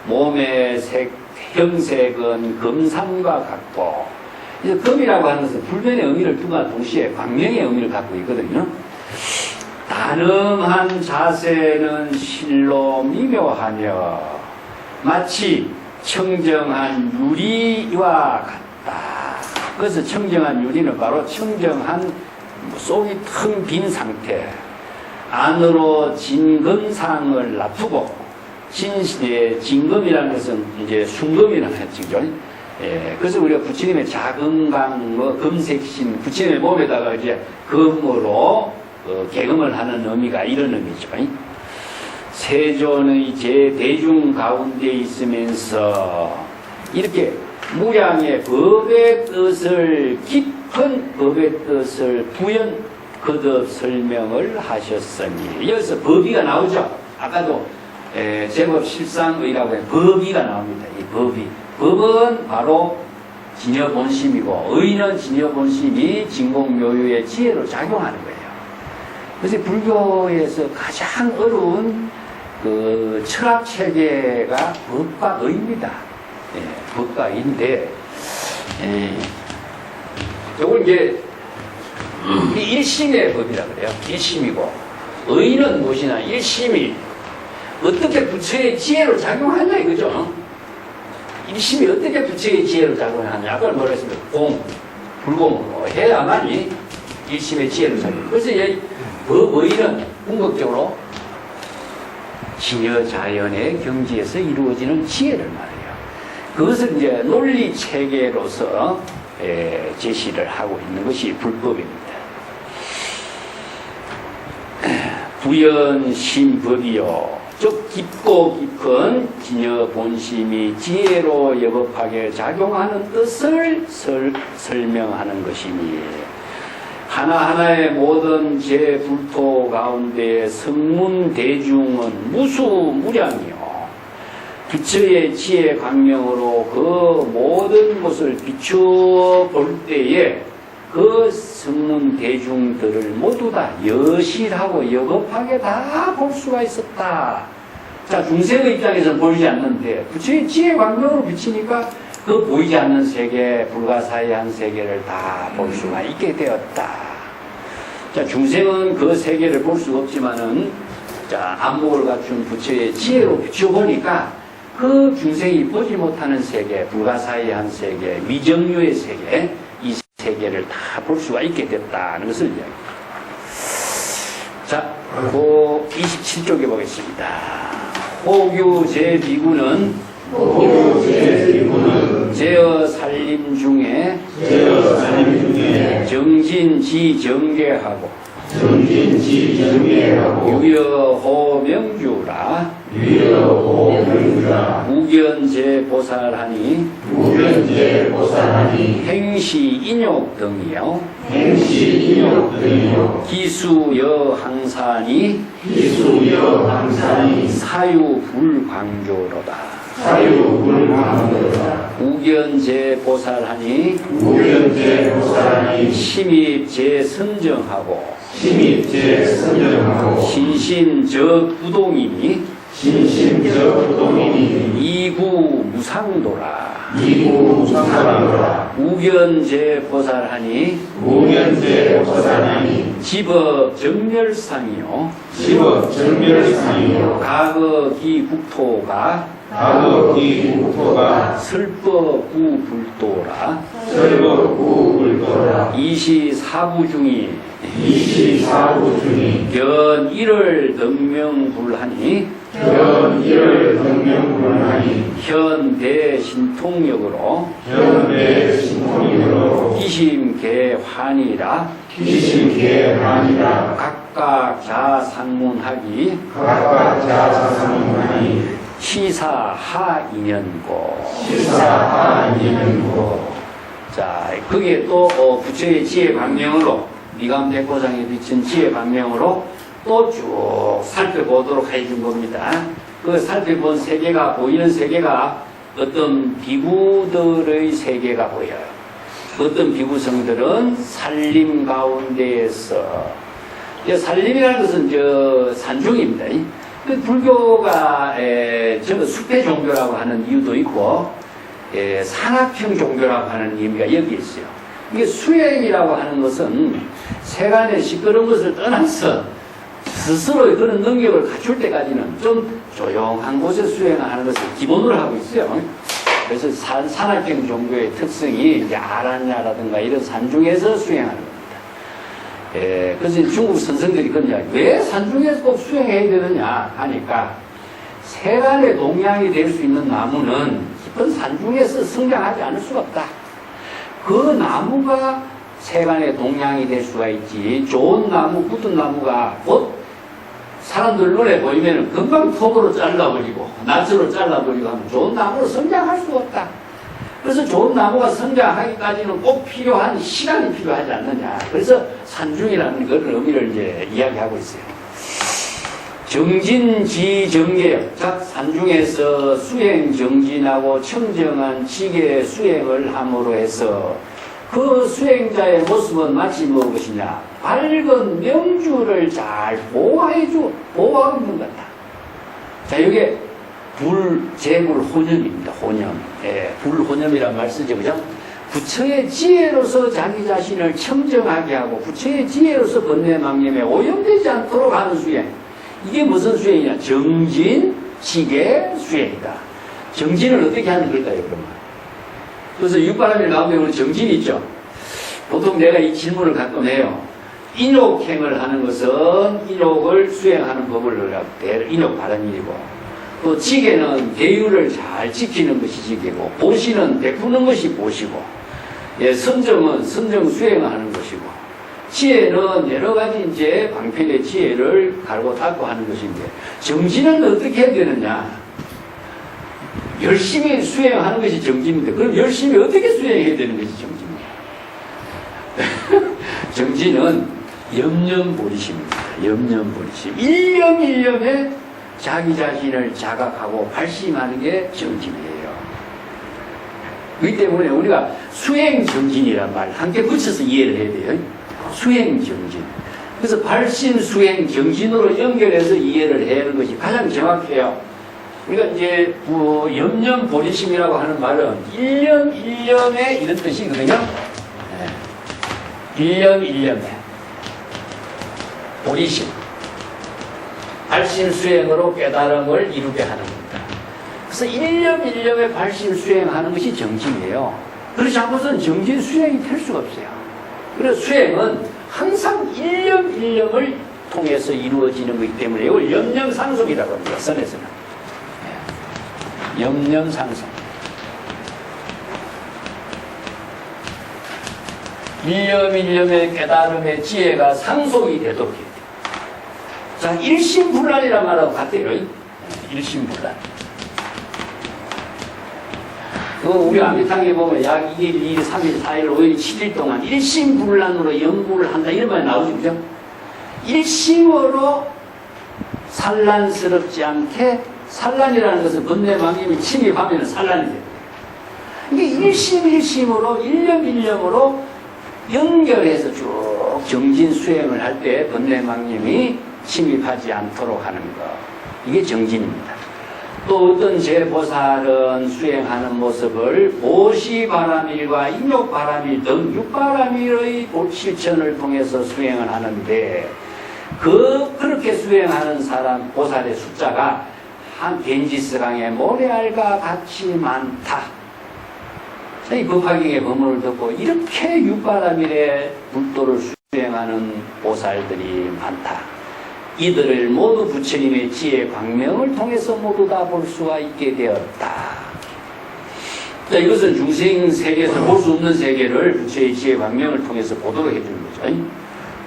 몸의 형색은 금상과 같고, 금이라고 하는 것은 불변의 의미를 둔과 동시에 광명의 의미를 갖고 있거든요. 단음한 자세는 실로 미묘하며 마치 청정한 유리와 같다. 그래서 청정한 유리는 바로 청정한 속이 텅 빈 상태, 안으로 진금상을 납두고, 진금이라는 것은 이제 순금이라는 뜻이죠. 그래서 우리가 부처님의 자금강, 금색신, 부처님의 몸에다가 이제 금으로 개금을 하는 의미가 이런 의미죠. 세존의 제 대중 가운데 있으면서 이렇게 무량의 법의 뜻을 깊은 법의 뜻을 부연 거듭 설명을 하셨으니 여기서 법의가 나오죠. 아까도 제법 실상의라고 해 법의가 나옵니다. 이 법은 바로 진여본심이고 의는 진여본심이 진공묘유의 지혜로 작용하는 거예요. 그래서 불교에서 가장 어려운 그 철학 체계가 법과 의입니다. 법과 의인데 이걸 이제 일심의 법이라 그래요. 일심이고 의는 무엇이냐? 일심이 어떻게 부처의 지혜로 작용하냐 이거죠. 일심이 어떻게 부처의 지혜로 작용하냐? 아까 뭐라 했습니까? 불공으로 해야만이 일심의 지혜로 작용. 그래서 이 법의는 궁극적으로 진여자연의 경지에서 이루어지는 지혜를 말해요. 그것을 이제 논리 체계로서 제시를 하고 있는 것이 불법입니다. 부연심법이요. 즉 깊고 깊은 진여 본심이 지혜로 여법하게 작용하는 뜻을 설명하는 것이니 하나하나의 모든 제불토 가운데 성문 대중은 무수무량이요. 부처의 지혜 광명으로 그 모든 것을 비추어 볼 때에 그 성문 대중들을 모두 다 여실하고 여겁하게 다 볼 수가 있었다. 자, 중생의 입장에서는 보이지 않는데 부처의 지혜 광명으로 비치니까 그 보이지 않는 세계, 불가사의한 세계를 다 볼 수가 있게 되었다. 자, 중생은 그 세계를 볼 수가 없지만은 자, 안목을 갖춘 부처의 지혜로 비춰보니까 그 중생이 보지 못하는 세계, 불가사의한 세계, 미정유의 세계, 이 세계를 다 볼 수가 있게 됐다는 것을 이야기합니다. 자, 그 27쪽에 보겠습니다. 호규 제2구는 제어 살림 중에 정진지정계하고 유여호명주라 무견제보살하니 행시인욕 등이요 기수여항산이 사유불광조로다. 무견제보살하니 심입제선정하고 신신저구동이니 이구무상도라. 무견제보살하니 집업정멸상이요 가거기국토가 설법구불도라. 이시사부중이 견일을 등명불하니 현대신통력으로 기심개환이라 각각 자상문하기 시사하인연고. 자, 그게 또 부처의 지혜 방명으로 미감백고상에 비친 지혜 방명으로 또 쭉 살펴보도록 해준 겁니다. 그 살펴본 세계가 보이는 세계가 어떤 비구들의 세계가 보여요. 어떤 비구성들은 산림 가운데에서, 산림이라는 것은 산중입니다. 불교가 저는 숲의 종교라고 하는 이유도 있고 산악형 종교라고 하는 의미가 여기 있어요. 이게 수행이라고 하는 것은 세간의 시끄러운 것을 떠나서 스스로의 그런 능력을 갖출 때까지는 좀 조용한 곳에 수행하는 것을 기본으로 하고 있어요. 그래서 산악형 종교의 특성이 이제 아라냐라든가 이런 산중에서 수행하는 겁니다. 그래서 중국 선생들이 그런 이야기, 왜 산중에서 꼭 수행해야 되느냐 하니까 세간의 동양이 될 수 있는 나무는 깊은 산중에서 성장하지 않을 수가 없다. 그 나무가 세간의 동양이 될 수가 있지, 좋은 나무, 굳은 나무가 곧 사람들 눈에 보이면 금방 톱으로 잘라버리고 낫으로 잘라버리고 하면 좋은 나무로 성장할 수가 없다. 그래서 좋은 나무가 성장하기까지는 꼭 필요한 시간이 필요하지 않느냐. 그래서 산중이라는 그런 의미를 이제 이야기하고 있어요. 정진지정계역, 즉 산중에서 수행 정진하고 청정한 지계 수행을 함으로 해서 그 수행자의 모습은 마치 무엇이냐? 밝은 명주를 잘 보호하고 있는 것 같다. 자, 이게 불재물 혼념입니다. 혼념. 예, 불혼념이란 말 쓰죠. 그죠? 부처의 지혜로서 자기 자신을 청정하게 하고 부처의 지혜로서 번뇌망념에 오염되지 않도록 하는 수행. 이게 무슨 수행이냐? 정진, 지계 수행이다. 정진을 어떻게 하는 걸까요, 그러면? 그래서 육바람일 가운데 우리 정진이 있죠. 보통 내가 이 질문을 가끔 해요. 인욕행을 하는 것은 인욕을 수행하는 법을 인욕 바른 일이고, 또 지계는 대유를 잘 지키는 것이 지계고, 보시는 베푸는 것이 보시고, 예, 선정은 선정 수행을 하는 것이고, 지혜는 여러 가지 이제 방편의 지혜를 갈고 닦고 하는 것인데, 정진은 어떻게 해야 되느냐? 열심히 수행하는 것이 정진인데, 그럼 열심히 어떻게 수행해야 되는 것이 정진입니다. 정진은 염념버리심입니다. 염념버리심. 일념일념에 자기 자신을 자각하고 발심하는 게 정진이에요. 그렇기 때문에 우리가 수행정진이란 말 함께 붙여서 이해를 해야 돼요. 수행정진. 그래서 발심, 수행, 정진으로 연결해서 이해를 해야 하는 것이 가장 정확해요. 우리가 이제 염념버리심이라고 하는 말은 일념, 일념에 이런 뜻이거든요. 일념, 일념에 버리심. 발심 수행으로 깨달음을 이루게 하는 겁니다. 그래서 일념 일념에 발심 수행하는 것이 정진이에요. 그렇지 않고서는 정진 수행이 될 수가 없어요. 그래서 수행은 항상 일념 일념을 통해서 이루어지는 것이기 때문에 이걸 염념상속이라고 합니다. 선에서는. 염념상속. 일념 일념의 깨달음의 지혜가 상속이 되도록 해요. 자, 일심불란이란 말하고 같아요. 일심불란. 우리 암기탕에 보면 약 2일, 2일, 3일, 4일, 5일, 7일 동안 일심불란으로 연구를 한다. 이런 말이 나오죠. 그죠? 일심으로 산란스럽지 않게, 산란이라는 것은 번뇌망념이 침입하면 산란이 돼요. 이게 일심으로, 일념으로 연결해서 쭉 정진 수행을 할 때 번뇌망념이 침입하지 않도록 하는 것. 이게 정진입니다. 또 어떤 제보살은 수행하는 모습을 보시바라밀과 인욕바라밀 등 육바라밀의 실천을 통해서 수행을 하는데, 그렇게 수행하는 사람, 보살의 숫자가 한 겐지스강의 모래알과 같이 많다. 이 법화경의 법문을 듣고 이렇게 육바라밀의 불도를 수행하는 보살들이 많다. 이들을 모두 부처님의 지혜 광명을 통해서 모두 다 볼 수가 있게 되었다. 자, 이것은 중생 세계에서 볼 수 없는 세계를 부처의 지혜 광명을 통해서 보도록 해주는 거죠.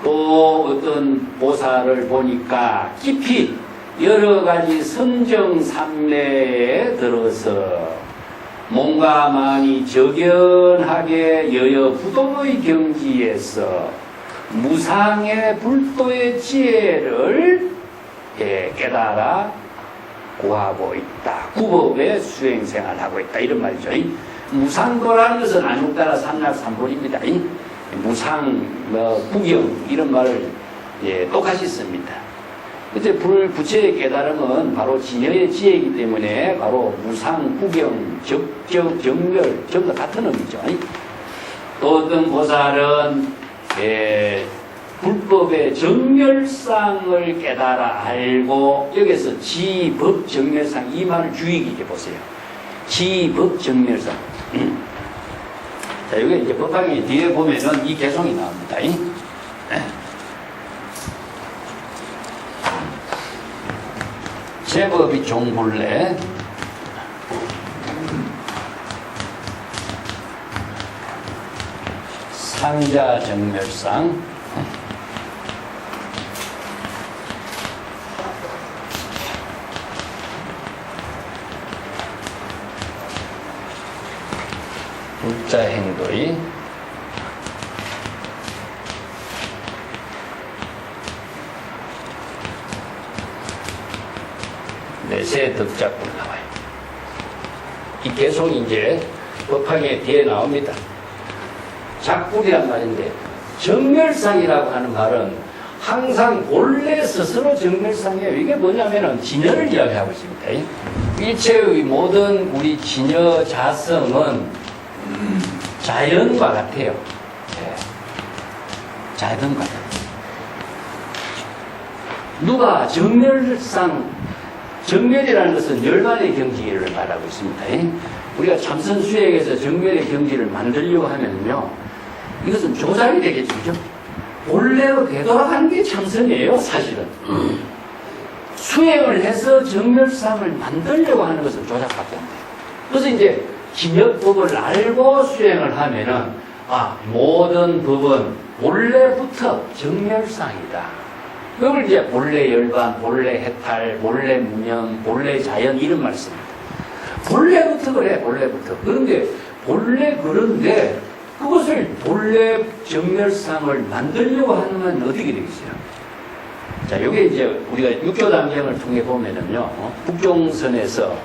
또 어떤 보살을 보니까 깊이 여러 가지 선정삼례에 들어서 몸과 마음이 적연하게 여여 부동의 경지에서 무상의 불도의 지혜를 깨달아 구하고 있다. 구법의 수행생활하고 있다. 이런 말이죠. 무상도라는 것은 안육따라 삼락삼불입니다. 무상, 구경 이런 말을 똑같이 씁니다. 그때 부처의 깨달음은 바로 진여의 지혜이기 때문에 바로 무상, 구경, 적적, 정멸 전부 같은 의미죠. 또 어떤 보살은 불법의 정멸상을 깨달아 알고, 여기서 지법 정멸상, 이 말을 주의 깊게 보세요. 지법 정멸상. 자, 여기 이제 법화경이 뒤에 보면은 이 개성이 나옵니다. 제법이 종불례, 상자 정멸상, 불자행도의 내세 덕작으로 나와요. 이 계속 이제 법학에 뒤에 나옵니다. 작불이란 말인데 정멸상이라고 하는 말은 항상 본래 스스로 정멸상이에요. 이게 뭐냐면은 진여를 이야기하고 있습니다. 일체의 모든 우리 진여 자성은 자연과 같아요. 네. 자연과 같아요. 누가 정멸이라는 것은 열반의 경지를 말하고 있습니다. 우리가 참선 수행에서 정멸의 경지를 만들려고 하면요, 이것은 조작이 되겠죠, 그죠? 본래로 되돌아가는 게 참선이에요, 사실은. 수행을 해서 정멸상을 만들려고 하는 것은 조작밖에 안 돼요. 그래서 이제 진여법을 알고 수행을 하면은, 모든 법은 본래부터 정멸상이다. 그걸 이제 본래 열반, 본래 해탈, 본래 무명, 본래 자연 이런 말씀입니다. 본래부터 그래, 본래부터. 그런데 그것을 본래 정멸상을 만들려고 하면 어떻게 되겠어요? 자, 이게 이제 우리가 육교당경을 통해 보면은요, 북종선에서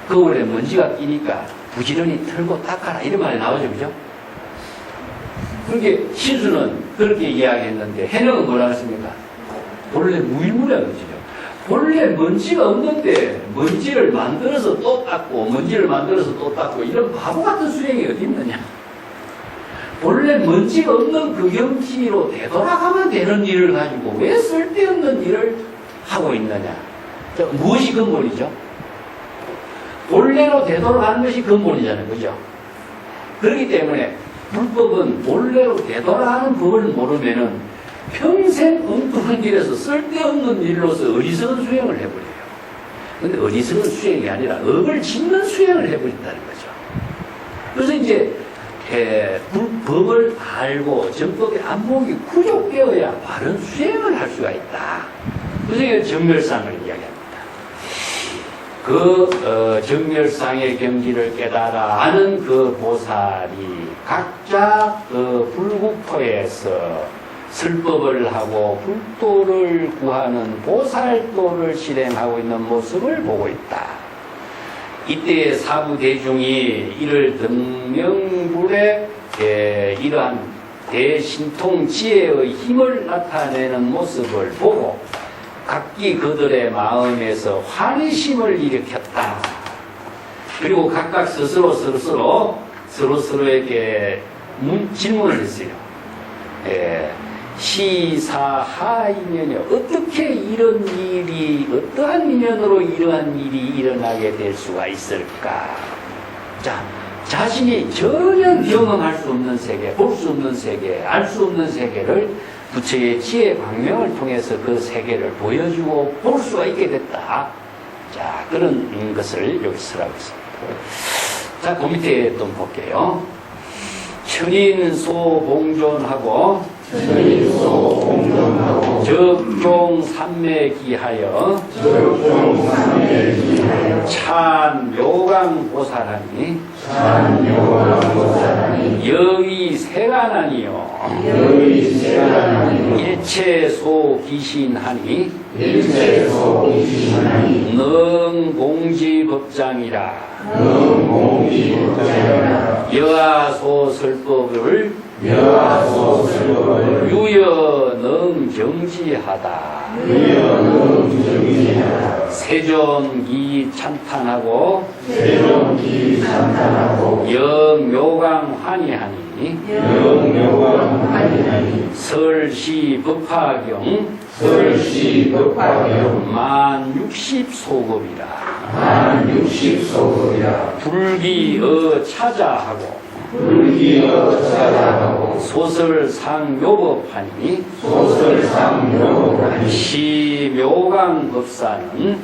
거울에 먼지가 끼니까 부지런히 털고 닦아라 이런 말이 나오죠, 그죠? 그렇게 신수는 그렇게 이야기했는데 해명은 뭐라 했습니까? 본래 무일무라는 거죠. 본래 먼지가 없는데 먼지를 만들어서 또 닦고 먼지를 만들어서 또 닦고 이런 바보 같은 수행이 어디 있느냐? 본래 먼지가 없는 그 경지로 되돌아가면 되는 일을 가지고 왜 쓸데없는 일을 하고 있느냐? 무엇이 근본이죠? 본래로 되돌아가는 것이 근본이잖아요, 그죠? 그렇기 때문에 불법은 본래로 되돌아가는 법을 모르면은 평생 엉뚱한 길에서 쓸데없는 일로서 어리석은 수행을 해버려요. 근데 어리석은 수행이 아니라 억을 짓는 수행을 해버린다는 거죠. 그래서 이제 법을 알고 정법의 안목이 구족되어야 바른 수행을 할 수가 있다. 그래서 정멸상을 이야기합니다. 그 정멸상의 경지를 깨달아 아는 그 보살이 각자 그 불국토에서 설법을 하고 불도를 구하는 보살도를 실행하고 있는 모습을 보고 있다. 이때 사부대중이 이를 등명불에 이러한 대신통 지혜의 힘을 나타내는 모습을 보고 각기 그들의 마음에서 환희심을 일으켰다. 그리고 각각 서로서로에게 질문을 했어요. 시사하인연이 어떻게 이런 일이 어떠한 인연으로 이러한 일이 일어나게 될 수가 있을까? 자, 자신이 전혀 경험할 수 없는 세계, 볼 수 없는 세계, 알 수 없는 세계를 부처의 지혜 광명을 통해서 그 세계를 보여주고 볼 수가 있게 됐다. 자, 그런 것을 여기 쓰라고 있습니다. 자, 그 밑에 또 볼게요. 천인소봉존하고 적종삼매기하여 찬묘강보살하니 여의세간하니요 일체소기신하니 능공지법장이라 여하소설법을 유여능정지하다. 세존기 찬탄하고 영묘강환희하니 설시법화경 만육십소급이라. 불기어 찾아하고 소설상묘법하니 시묘강법사는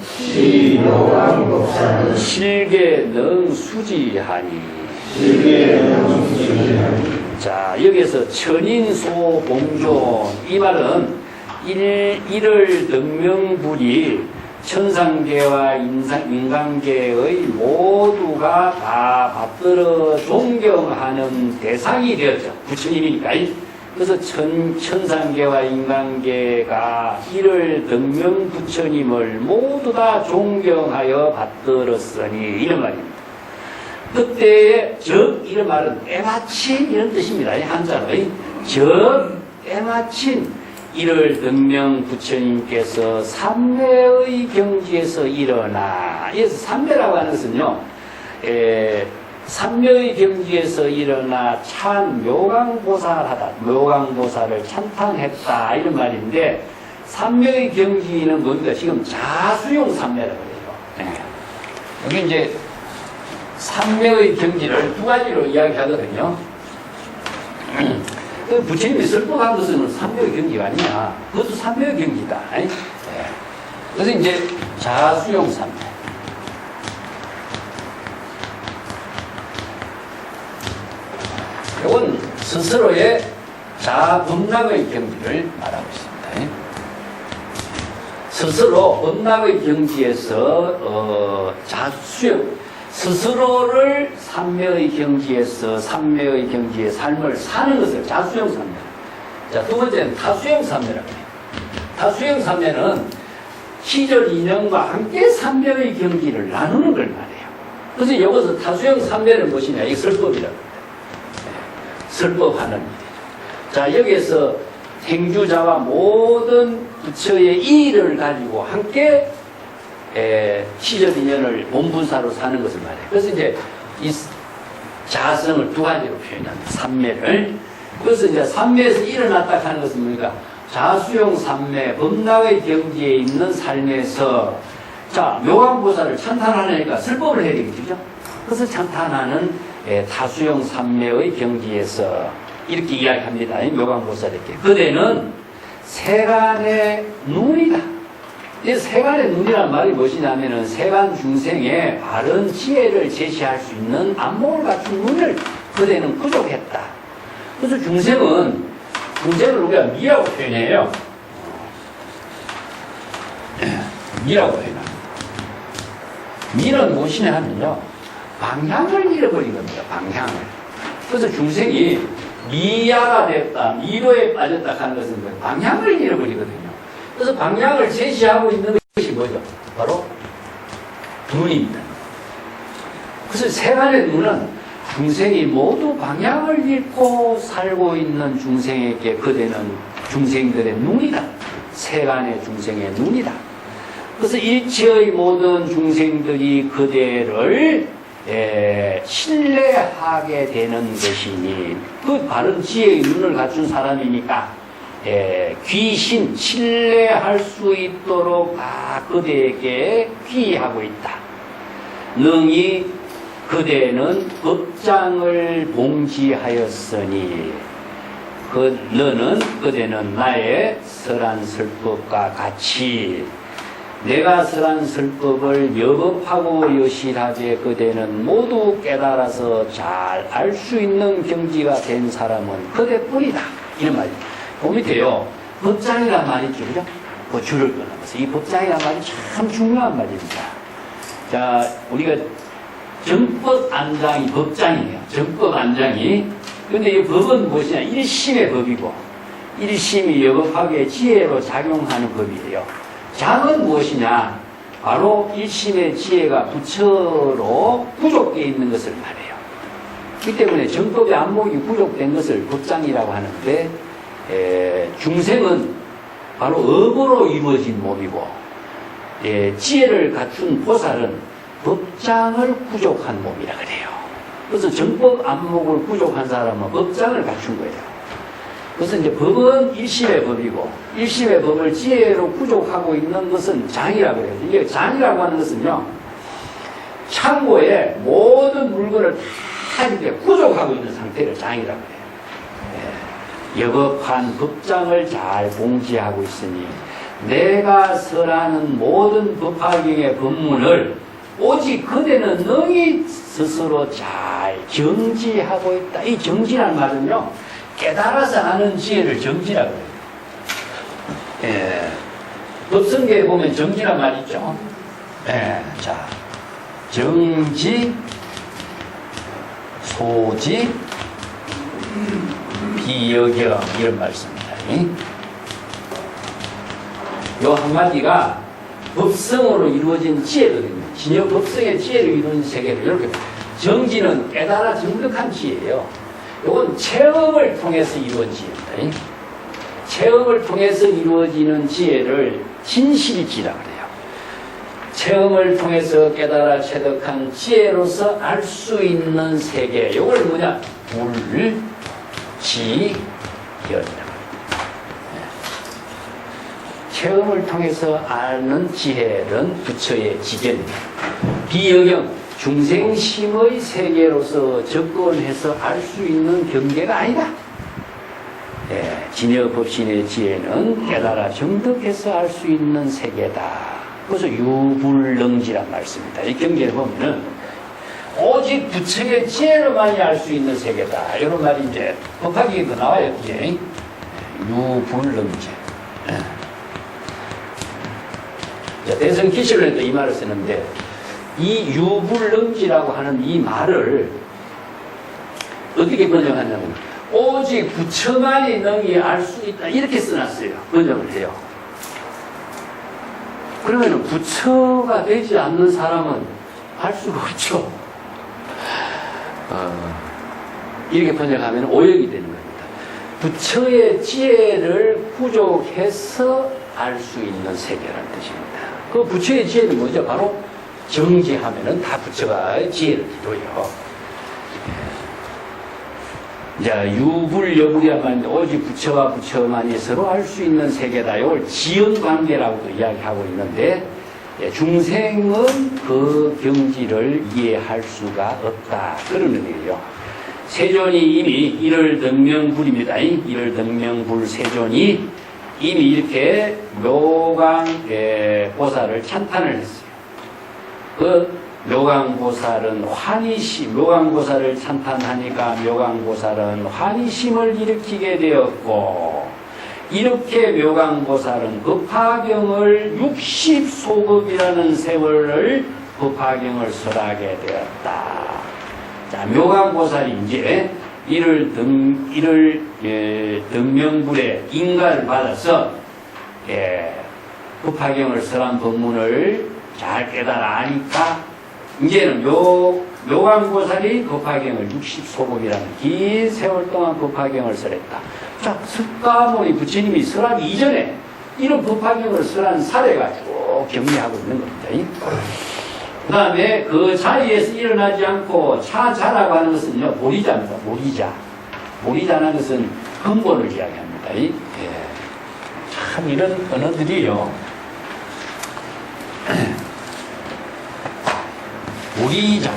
실계능수지하니. 자, 여기서 천인소봉존 이 말은 이를 등명불이 천상계와 인간계의 모두가 다 받들어 존경하는 대상이 되었죠. 부처님이니까. 그래서 천상계와 인간계가 이를 등명 부처님을 모두 다 존경하여 받들었으니 이런 말입니다. 그때의 이런 말은 때마침 이런 뜻입니다. 한자로 때마침 이를 등명 부처님께서 삼매의 경지에서 일어나. 그래서 삼매라고 하는 것은요, 삼매의 경지에서 일어나 찬 묘강보살하다. 묘강보살을 찬탄했다. 이런 말인데, 삼매의 경지는 뭡니까? 지금 자수용 삼매라고 해요. 여기 이제 삼매의 경지를 두 가지로 이야기하거든요. 그 부처님이 설법한 것은 삼매의 경지가 아니냐. 그것도 삼매의 경지다. 그래서 이제 자수용 삼매. 이건 스스로의 자범락의 경지를 말하고 있습니다. 스스로 범락의 경지에서 자수용, 스스로를 삼매의 경지에서 삼매의 경지의 삶을 사는 것을 자수용 삼매. 자, 두 번째는 타수용 삼매라고 해요. 타수용 삼매는 시절 인연과 함께 삼매의 경지를 나누는 걸 말해요. 그래서 여기서 타수용 삼매는 무엇이냐? 이 설법이라고 합니다. 설법하는 일이죠. 자, 여기에서 행주자와 모든 부처의 이의를 가지고 함께 시절 인연을 본분사로 사는 것을 말해요. 그래서 이제 이 자성을 두 가지로 표현합니다. 삼매를. 그래서 이제 삼매에서 일어났다 하는 것은 뭡니까? 자수용 삼매, 범락의 경지에 있는 삶에서 자, 묘강보살을 찬탄하니까 설법을 해야 되겠죠. 그래서 찬탄하는 타수용 삼매의 경지에서 이렇게 이야기합니다. 묘강보살에게. 그대는 세간의 눈이다. 이 세간의 눈이란 말이 무엇이냐면은 세간 중생의 바른 지혜를 제시할 수 있는 안목을 갖춘 눈을 그대는 부족했다. 그래서 중생을 우리가 미라고 표현해요. 미라고 표현합니다. 미는 무엇이냐 하면요, 방향을 잃어버린 겁니다. 방향을. 그래서 중생이 미야가 됐다, 미로에 빠졌다 하는 것은 방향을 잃어버리거든요. 그래서 방향을 제시하고 있는 것이 뭐죠? 바로 눈입니다. 그래서 세간의 눈은 중생이 모두 방향을 잃고 살고 있는 중생에게 그대는 중생들의 눈이다. 세간의 중생의 눈이다. 그래서 일체의 모든 중생들이 그대를 신뢰하게 되는 것이니, 그 바른 지혜의 눈을 갖춘 사람이니까 귀신, 신뢰할 수 있도록 다 그대에게 귀의하고 있다. 능히 그대는 법장을 봉지하였으니 그대는 나의 설한 설법과 같이 내가 설한 설법을 여법하고 여실하게 그대는 모두 깨달아서 잘 알 수 있는 경지가 된 사람은 그대뿐이다. 이런 말이에요. 그 밑에요, 법장이란 말이 있죠, 그죠? 그 줄을 끊어서 이 법장이란 말이 참 중요한 말입니다. 자, 우리가 정법 안장이 법장이에요. 정법 안장이. 근데 이 법은 무엇이냐? 일심의 법이고, 일심이 여법하게 지혜로 작용하는 법이에요. 장은 무엇이냐? 바로 일심의 지혜가 부처로 부족되어 있는 것을 말해요. 그 때문에 정법의 안목이 부족된 것을 법장이라고 하는데, 중생은 바로 업으로 이루어진 몸이고, 지혜를 갖춘 보살은 법장을 부족한 몸이라 그래요. 그래서 정법 안목을 부족한 사람은 법장을 갖춘 거예요. 그래서 이제 법은 일심의 법이고, 일심의 법을 지혜로 부족하고 있는 것은 장이라고 해요. 이게 장이라고 하는 것은요, 창고에 모든 물건을 다 이렇게 부족하고 있는 상태를 장이라고 해요. 여법한 법장을 잘 봉지하고 있으니, 내가 설하는 모든 법화경의 법문을 오직 그대는 능히 스스로 잘 정지하고 있다. 이 정지란 말은요, 깨달아서 하는 지혜를 정지라고 해요. 법성계에 보면 정지란 말 있죠. 자, 정지, 소지 비여경 이런 말씀입니다. 요 한마디가 법성으로 이루어진 지혜거든요. 진여 법성의 지혜로 이루어진 세계를 이렇게 정지는 깨달아 정득한 지혜예요. 이건 체험을 통해서 이루어진 지혜입니다. 체험을 통해서 이루어지는 지혜를 진실이지라 그래요. 체험을 통해서 깨달아 체득한 지혜로서 알 수 있는 세계. 이걸 뭐냐? 불지연이라고 합니다. 체험을 통해서 아는 지혜는 부처의 지견입니다. 비여경, 중생심의 세계로서 접근해서 알 수 있는 경계가 아니다. 진여법신의 지혜는 깨달아 정득해서 알 수 있는 세계다. 그래서 유불능지란 말씀입니다. 이 경계를 보면은 오직 부처의 지혜로만이 알 수 있는 세계다. 이런 말이 이제 법화기에도 나와요. 이제 유불능지. 대성기실론에도 이 말을 쓰는데 이 유불능지라고 하는 이 말을 어떻게 번역하냐면 오직 부처만이 능히 알 수 있다 이렇게 써놨어요. 번역을 해요. 그러면 부처가 되지 않는 사람은 알 수가 없죠. 이렇게 번역하면 오역이 되는 겁니다. 부처의 지혜를 부족해서 알 수 있는 세계라는 뜻입니다. 그 부처의 지혜는 뭐죠? 바로 정지하면은 다 부처가 지혜를 이루어요. 자, 유불여불이야만 오직 부처와 부처만이 서로 알 수 있는 세계다. 이걸 지연관계라고도 이야기하고 있는데 중생은 그 경지를 이해할 수가 없다. 그런 의미예요. 세존이 이미 일월등명불입니다. 일월등명불 세존이 이미 이렇게 묘광보살을 찬탄을 했어요. 그 묘광보살은 묘광보살을 찬탄하니까 묘광보살은 환희심을 일으키게 되었고, 이렇게 묘광보살은 법화경을 60소급이라는 세월을 법화경을 설하게 되었다. 자, 묘광보살이 이제 이를 등명불에 인가를 받아서 법화경을 설한 법문을 잘 깨달아 아니까 이제는 묘광보살이 법화경을 60소급이라는 긴 세월 동안 법화경을 설했다. 자, 석가모니 부처님이 설하기 이전에 이런 법화경을 설한 사례가 쭉 격리하고 있는 겁니다. 그 다음에 그 자리에서 일어나지 않고 차자라고 하는 것은요, 모리자입니다. 모리자라는 것은 근본을 이야기합니다. 참 이런 언어들이요. 모리자.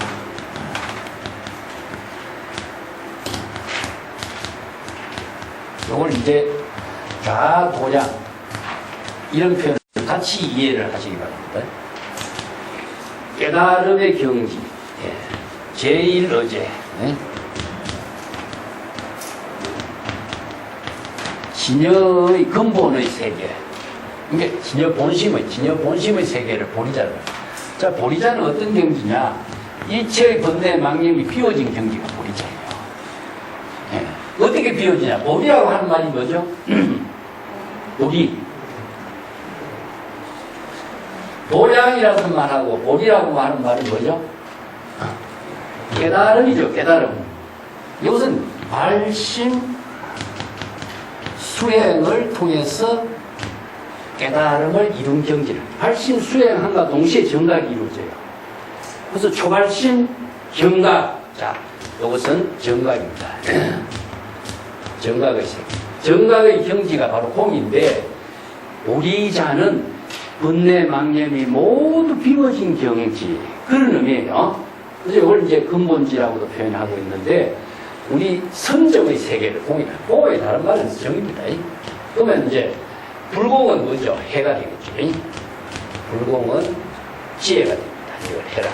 이걸 이제 좌도량 이런 표현을 같이 이해를 하시기 바랍니다. 깨달음의 경지, 제1어제, 진여의 근본의 세계, 이게 진여 본심의 세계를 보리자로. 자, 보리자는 어떤 경지냐? 일체의 번뇌 망념이 비워진 경지가 보리자예요. 어떻게 비워지냐? 보리라고 하는 말이 뭐죠? 보리. 도량이라는 말하고 보리라고 하는 말은 뭐죠? 깨달음이죠, 깨달음. 이것은 발심 수행을 통해서 깨달음을 이룬 경지를, 발심 수행함과 동시에 정각이 이루어져요. 그래서 초발심 경각. 자, 이것은 정각입니다. 정각의 세계. 정각의 경지가 바로 공인데, 보리자는 번뇌 망념이 모두 비워진 경지, 그런 의미예요. 그래서 이걸 이제 근본지라고도 표현하고 있는데, 우리 선정의 세계를 공이다. 공의 다른 말은 정입니다. 그러면 이제 불공은 뭐죠? 해가 되겠죠. 불공은 지혜가 됩니다. 이걸 해라.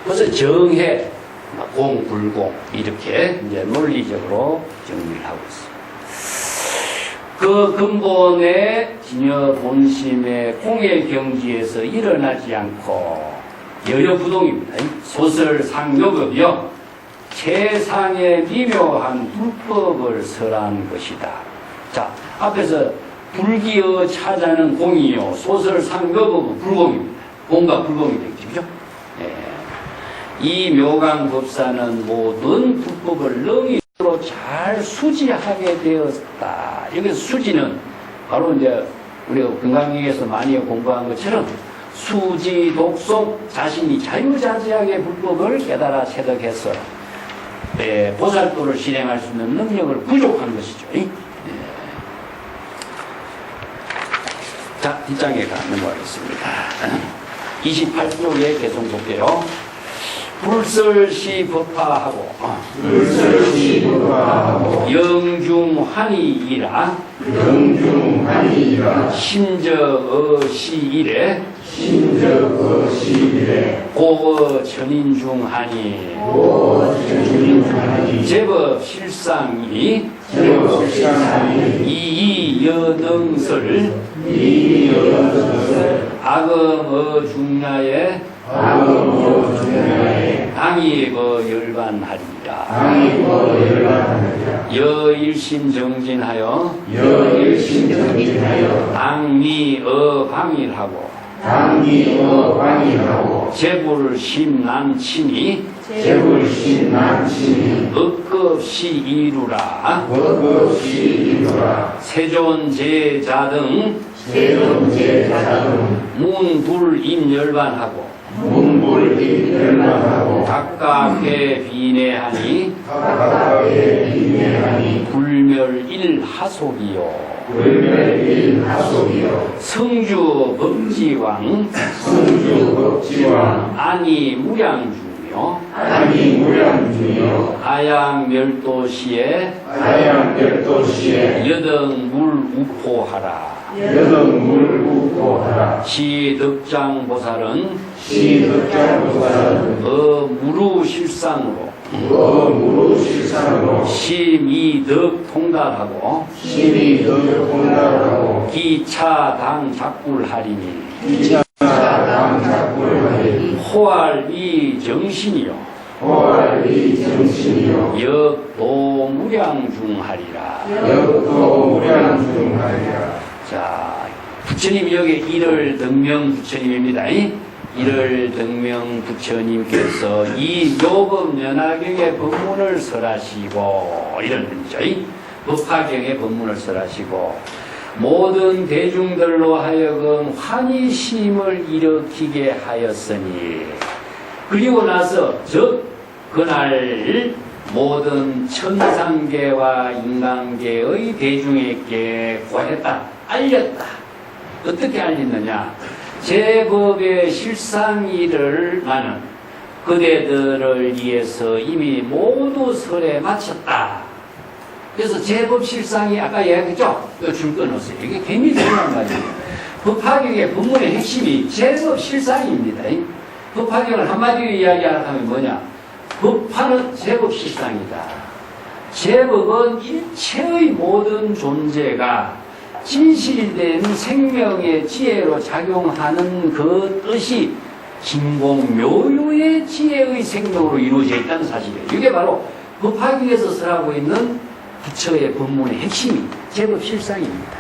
그래서 정해, 공, 불공 이렇게 이제 논리적으로 정리를 하고 있습니다. 그 근본의 진여 본심의 공의 경지에서 일어나지 않고 여여부동입니다. 소설 상요법이요 세상의 미묘한 불법을 설한 것이다. 자, 앞에서 불기어 차자는 공이요 소설 상요법은 불공입니다. 공과 불공이 되겠죠. 그죠? 이 묘강법사는 모든 불법을 능히로 잘 수지하게 되었다. 여기서 수지는 바로 이제 우리가 건강경에서 많이 공부한 것처럼 수지, 독속, 자신이 자유자재하게 불법을 깨달아 체득해서 보살도를 실행할 수 있는 능력을 부족한 것이죠. 자, 뒷장에 넘어가겠습니다. 28쪽에 계속 볼게요. 불설시 법화하고 영중환이이라 심저어시이래 고어 천인중하니 제법 실상이 이여등설 악음어 중야에 당이거 열반하리라. 여일심 정진하여 당미어 방일하고 재불심난치니 억급시 이루라. 세존제자 등 문불임열반하고 각각의 비내하니 불멸일하속이요 성주 법지왕 아니 무량중이요 아양멸도시에 여등물우포하라. 시득장보살은 무루실상으로 심이득 통달하고 기차당작불하리니 호알이 정신이요 역도무량중하리라. 자, 부처님 여기 일월 등명 부처님입니다. 일월 등명 부처님께서 이 요법연화경의 법문을 설하시고 이런 의미죠. 법화경의 법문을 설하시고 모든 대중들로 하여금 환희심을 일으키게 하였으니 그리고 나서 즉 그날 모든 천상계와 인간계의 대중에게 고했다, 알렸다. 어떻게 알렸느냐? 제법의 실상이를 나는 그대들을 위해서 이미 모두 설에 마쳤다. 그래서 제법 실상이 아까 이야기했죠? 줄 끊었어요. 이게 굉장히 중요한 말이에요. 법화경의 본문의 핵심이 제법 실상입니다. 법화경을 한마디로 이야기하면 뭐냐? 법화는 제법 실상이다. 제법은 일체의 모든 존재가 진실된 생명의 지혜로 작용하는 그 뜻이 진공묘유의 지혜의 생명으로 이루어져 있다는 사실이에요. 이게 바로 법화경에서 설하고 있는 부처의 법문의 핵심이 제법 실상입니다.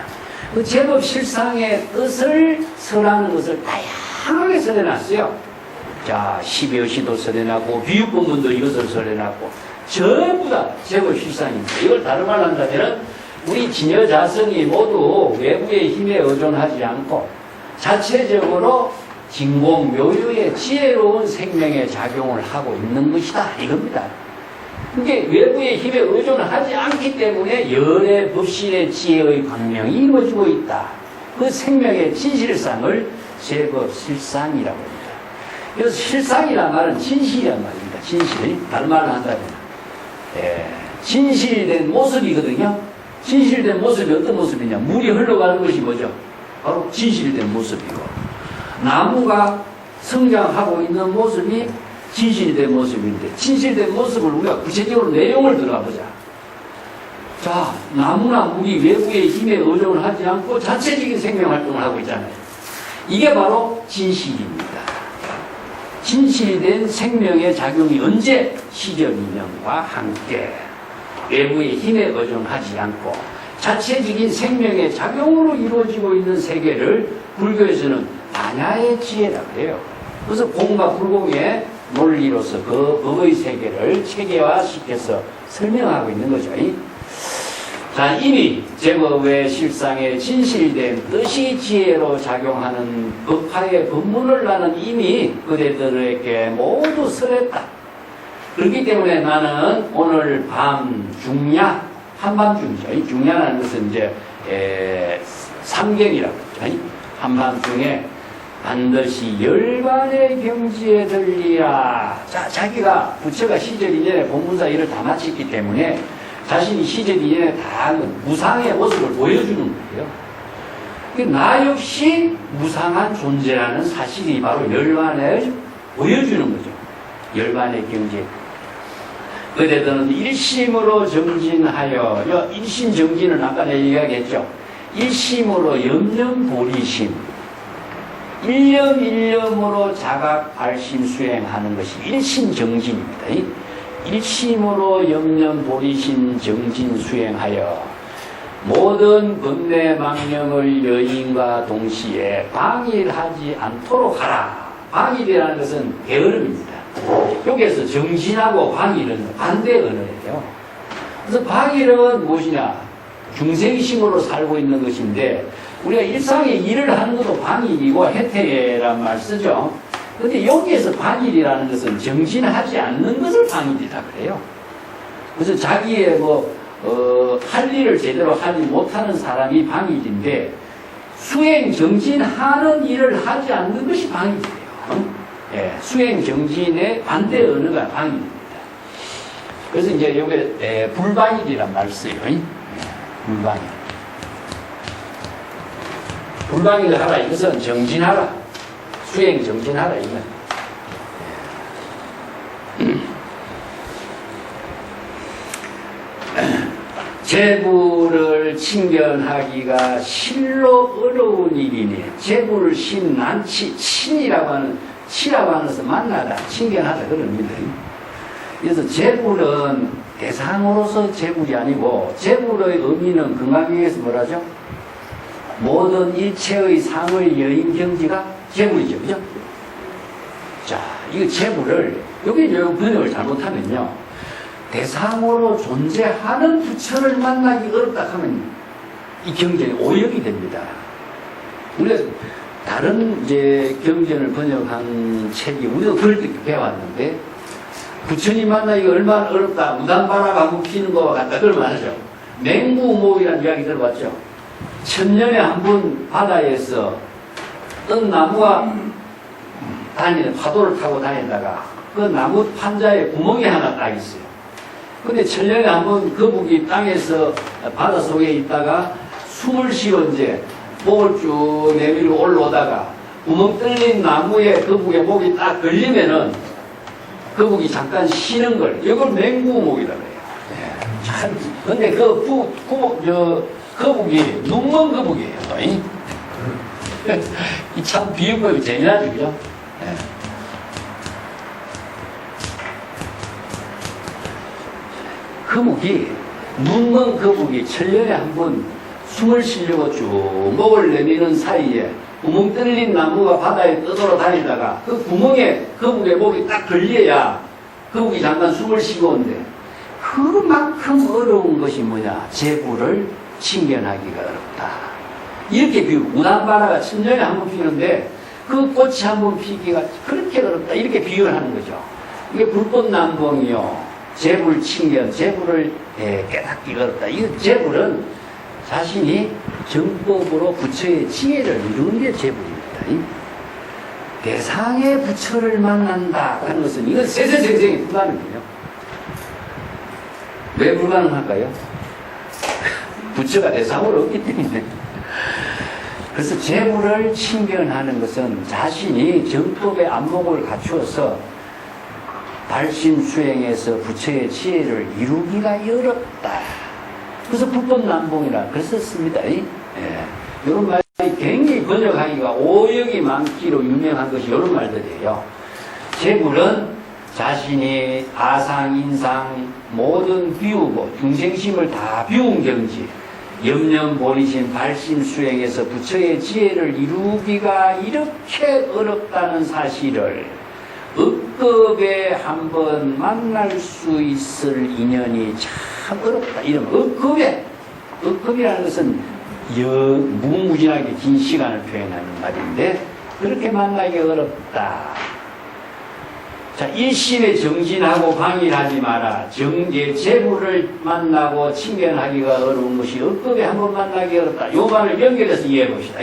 그 제법 실상의 뜻을 설하는 것을 다양하게 설해놨어요. 자, 12여시도 설해놨고 비유법문도 이것을 설해놨고 전부 다 제법 실상입니다. 이걸 다른 말로 한다면 우리 진여자성이 모두 외부의 힘에 의존하지 않고 자체적으로 진공묘유의 지혜로운 생명의 작용을 하고 있는 것이다 이겁니다. 이게 외부의 힘에 의존을 하지 않기 때문에 열의 법신의 지혜의 광명이 이루어지고 있다. 그 생명의 진실상을 제법 실상이라고 합니다. 그래서 실상이란 말은 진실이란 말입니다. 진실. 다른 말로 한다면 진실된 모습이거든요. 진실된 모습이 어떤 모습이냐? 물이 흘러가는 것이 뭐죠? 바로 진실된 모습이고 나무가 성장하고 있는 모습이 진실된 모습인데 진실된 모습을 우리가 구체적으로 내용을 들어가 보자. 자, 나무나 물이 외부의 힘에 의존을 하지 않고 자체적인 생명 활동을 하고 있잖아요. 이게 바로 진실입니다. 진실된 생명의 작용이 언제? 시적 인연과 함께 외부의 힘에 의존하지 않고 자체적인 생명의 작용으로 이루어지고 있는 세계를 불교에서는 반야의 지혜라고 해요. 그래서 공과 불공의 논리로서 그 법의 세계를 체계화시켜서 설명하고 있는 거죠. 자, 이미 제법의 실상에 진실된 뜻이 지혜로 작용하는 법화의 법문을 나는 이미 그대들에게 모두 설했다. 그렇기 때문에 나는 오늘 밤 중야, 한밤중이죠. 중야라는 것은 이제 삼경이라고 했죠. 한밤중에 반드시 열반의 경지에 들리라. 자, 자기가 부처가 시절 이전에 본문사 일을 다 마쳤기 때문에 자신이 시절 이전에 다 무상의 모습을 보여주는 거예요. 나 역시 무상한 존재라는 사실이 바로 열반을 보여주는 거죠. 열반의 경지. 그대들은 일심으로 정진하여, 일심 정진은 아까 내가 얘기하겠죠. 일심으로 염념보리심, 일념 일념으로 자각 발심 수행하는 것이 일심 정진입니다. 일심으로 염념보리심 정진 수행하여 모든 번뇌 망념을 여인과 동시에 방일하지 않도록 하라. 방일이라는 것은 게으름입니다. 여기에서 정진하고 방일은 반대 언어예요. 그래서 방일은 무엇이냐? 중생심으로 살고 있는 것인데 우리가 일상에 일을 하는 것도 방일이고 해태란 말 쓰죠. 근데 여기에서 방일이라는 것은 정진하지 않는 것을 방일이라 그래요. 그래서 자기의 할 일을 제대로 하지 못하는 사람이 방일인데 수행 정진하는 일을 하지 않는 것이 방일이에요. 수행 정진의 반대 언어가 방일입니다. 그래서 이제 여기 불방일이란 말을 써요. 불방일. 불방일을 하라. 이것은 정진하라. 수행 정진하라. 이건. 재부를 칭견하기가 실로 어려운 일이니 재부를 난치, 치라고 하는 것은 만나다, 칭견하다 그런 의미다. 그래서 재부는 대상으로서 재부이 아니고 재부의 의미는 금강경에서 뭐라죠? 모든 일체의 상의 여인 경지가 재부이죠. 그죠? 자, 이거 재부를 여기 번역을 잘못하면요. 대상으로 존재하는 부처를 만나기 어렵다 하면 이 경전이 오역이 됩니다. 우리가 다른 이제 경전을 번역한 책이 우리도 그럴 때 배워왔는데 부처님 만나기가 얼마나 어렵다. 무당바라가 한번 피는 것과 같다. 그걸 말하죠. 맹구우목이라는 이야기 들어봤죠. 천년에 한 번 바다에서 어떤 나무가 파도를 타고 다니다가 그 나무 판자에 구멍이 하나 딱 있어요. 근데 천년에 한 번 거북이 땅에서 바다 속에 있다가 숨을 쉬어 이제 목을 쭉 내밀고 올라오다가 구멍 뚫린 나무에 거북이의 목이 딱 걸리면은 거북이 잠깐 쉬는 걸, 이걸 맹구우목이라고 해요. 참, 근데 거북이, 눈먼 거북이에요. 이 참 비유법이 재미나죠, 그죠? 거북이, 눈먼 거북이, 천년에 한 번 숨을 쉬려고 쭉 목을 내미는 사이에 구멍 뚫린 나무가 바다에 떠돌아다니다가 그 구멍에 거북이의 목이 딱 걸려야 거북이 잠깐 숨을 쉬고 온대. 그만큼 어려운 것이 뭐냐? 재부를 칭견하기가 어렵다. 이렇게 무당바라가 천년에 한 번 피는데 그 꽃이 한 번 피기가 그렇게 어렵다. 이렇게 비유를 하는 거죠. 이게 불법난봉이요. 재불 칭견, 재부를 깨닫기가 어렵다. 이 재불은 자신이 정법으로 부처의 지혜를 이루는 게 재불입니다. 대상의 부처를 만난다 하는 것은 이건 세세생생이 불가능해요. 왜 불가능할까요? 부처가 대상으로 없기 때문에. 그래서 재부를 칭견하는 것은 자신이 정법의 안목을 갖추어서 발심 수행에서 부처의 지혜를 이루기가 어렵다. 그래서 불법난봉이라 그랬었습니다. 이런 말이 굉장히 번역하기가 오역이 많기로 유명한 것이 이런 말들이에요. 제불은 자신이 아상, 인상 모든 비우고 중생심을 다 비운 경지, 염념 본이신 발심 수행에서 부처의 지혜를 이루기가 이렇게 어렵다는 사실을 억겁에 한번 만날 수 있을 인연이 참 어렵다. 이런 억겁이라는 것은 무궁무진하게 긴 시간을 표현하는 말인데 그렇게 만나기 어렵다. 자, 일심에 정진하고 방일하지 마라. 제부를 만나고 친견하기가 어려운 것이 억겁에 한번 만나기 어렵다. 요 말을 연결해서 이해해 봅시다.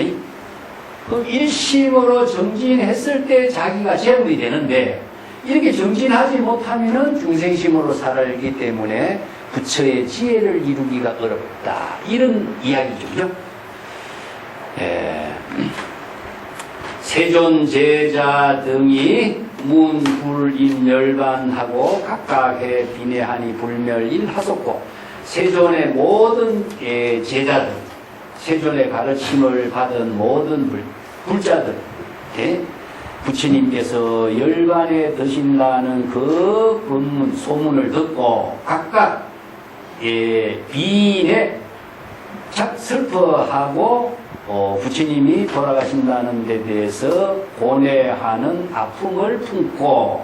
그럼 일심으로 정진했을 때 자기가 제불이 되는데 이렇게 정진하지 못하면은 중생심으로 살아있기 때문에 부처의 지혜를 이루기가 어렵다. 이런 이야기죠. 그죠? 세존 제자 등이 문, 불, 인, 열반하고 각각의 비내하니 불멸일 하속고 세존의 모든 제자들, 세존의 가르침을 받은 모든 불자들, 부처님께서 열반에 드신다는 그 법문, 소문을 듣고 각각 비인에 슬퍼하고 부처님이 돌아가신다는 데 대해서 고뇌하는 아픔을 품고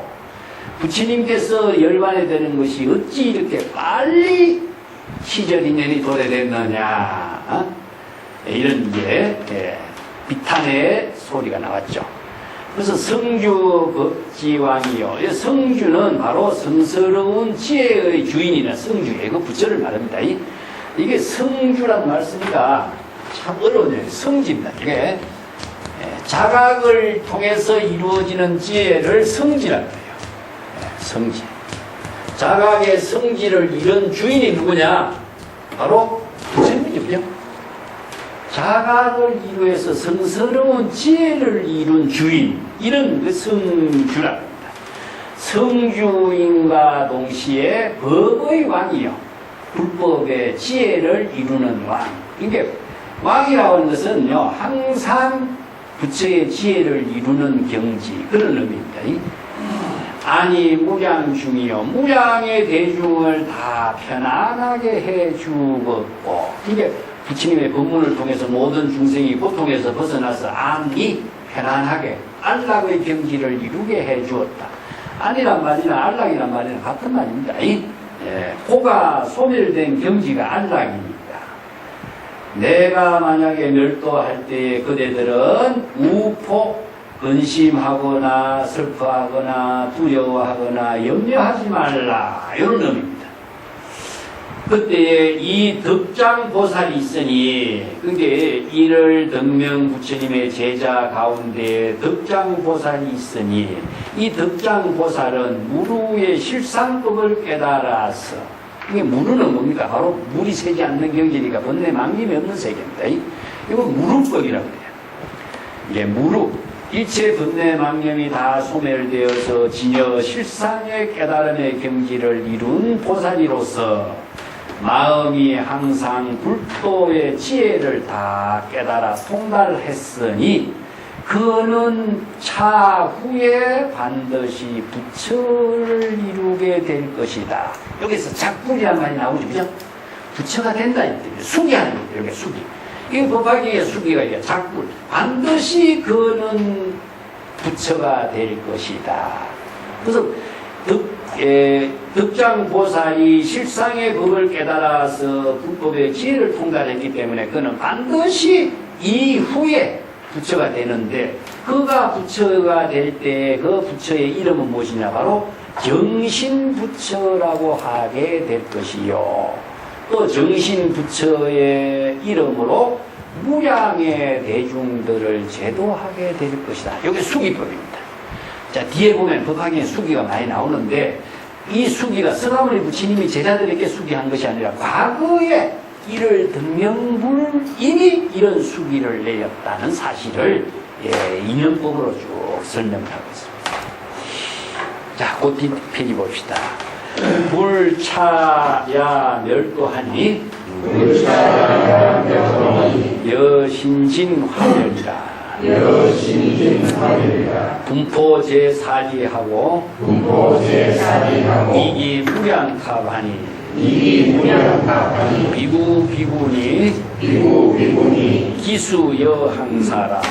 부처님께서 열반에 되는 것이 어찌 이렇게 빨리 시절이 년이 도래됐느냐 이런 이제 비탄의 소리가 나왔죠. 그래서 성주 법지왕이요. 성주는 바로 성스러운 지혜의 주인이나 성주예요. 그 부처를 말합니다. 이게 성주란 말씀이가 참 어려워요. 성지입니다. 이게 자각을 통해서 이루어지는 지혜를 성지라고 해요. 성지. 자각의 성지를 이룬 주인이 누구냐? 바로 부처님이죠. 자각을 이루어서 성스러운 지혜를 이룬 주인, 이런 그 성주라고 합니다. 성주인과 동시에 법의 왕이요. 불법의 지혜를 이루는 왕. 이게 왕이라고 하는 것은요, 항상 부처의 지혜를 이루는 경지, 그런 의미입니다. 아니, 무량 중이요. 무량의 대중을 다 편안하게 해 주었고, 이게 부처님의 법문을 통해서 모든 중생이 고통에서 벗어나서 안이 편안하게 안락의 경지를 이루게 해 주었다. 안이란 말이나 안락이란 말이나 같은 말입니다. 고가 소멸된 경지가 안락입니다. 내가 만약에 멸도할 때에 그대들은 우포, 근심하거나 슬퍼하거나 두려워하거나 염려하지 말라, 이런 의미입니다. 그때에 이 덕장보살이 있으니, 그게 일을 덕명 부처님의 제자 가운데 덕장보살이 있으니, 이 덕장보살은 무루의 실상법을 깨달아서, 이게 무루는 뭡니까? 바로 물이 새지 않는 경지니까 번뇌 망림이 없는 세계입니다. 이건 무루법이라고 해요. 이게 무루. 일체 번뇌 망념이 다 소멸되어서 진여 실상의 깨달음의 경지를 이룬 보살이로서 마음이 항상 불도의 지혜를 다 깨달아 통달했으니 그는 차후에 반드시 부처를 이루게 될 것이다. 여기서 작불이란 말이 나오죠. 그죠? 부처가 된다. 수기하는 거예요. 이렇게 수기. 이 법화기의 수기가 이게 작불. 반드시 그는 부처가 될 것이다. 그래서 덕장보살이 실상의 법을 깨달아서 불법의 지혜를 통달했기 때문에 그는 반드시 이후에 부처가 되는데, 그가 부처가 될 때 그 부처의 이름은 무엇이냐? 바로 정신부처라고 하게 될 것이요. 또 정신부처의 이름으로 무량의 대중들을 제도하게 될 것이다. 이게 수기법입니다. 자, 뒤에 보면 법화경에 수기가 많이 나오는데, 이 수기가 서가모니 부처님이 제자들에게 수기한 것이 아니라 과거에 이를 덕명불 이미 이런 수기를 내렸다는 사실을 인연법으로 쭉 설명을 하고 있습니다. 자, 그 뒷페이지 봅시다. 불차야 멸도하니 여신진 화멸이라. 여신진 화제리라. 분포 제사리하고 분포 제사리하고 이기 무량탑하니 이기 무량탑하니 비구 비구니 비구 비구니 기수여 항사라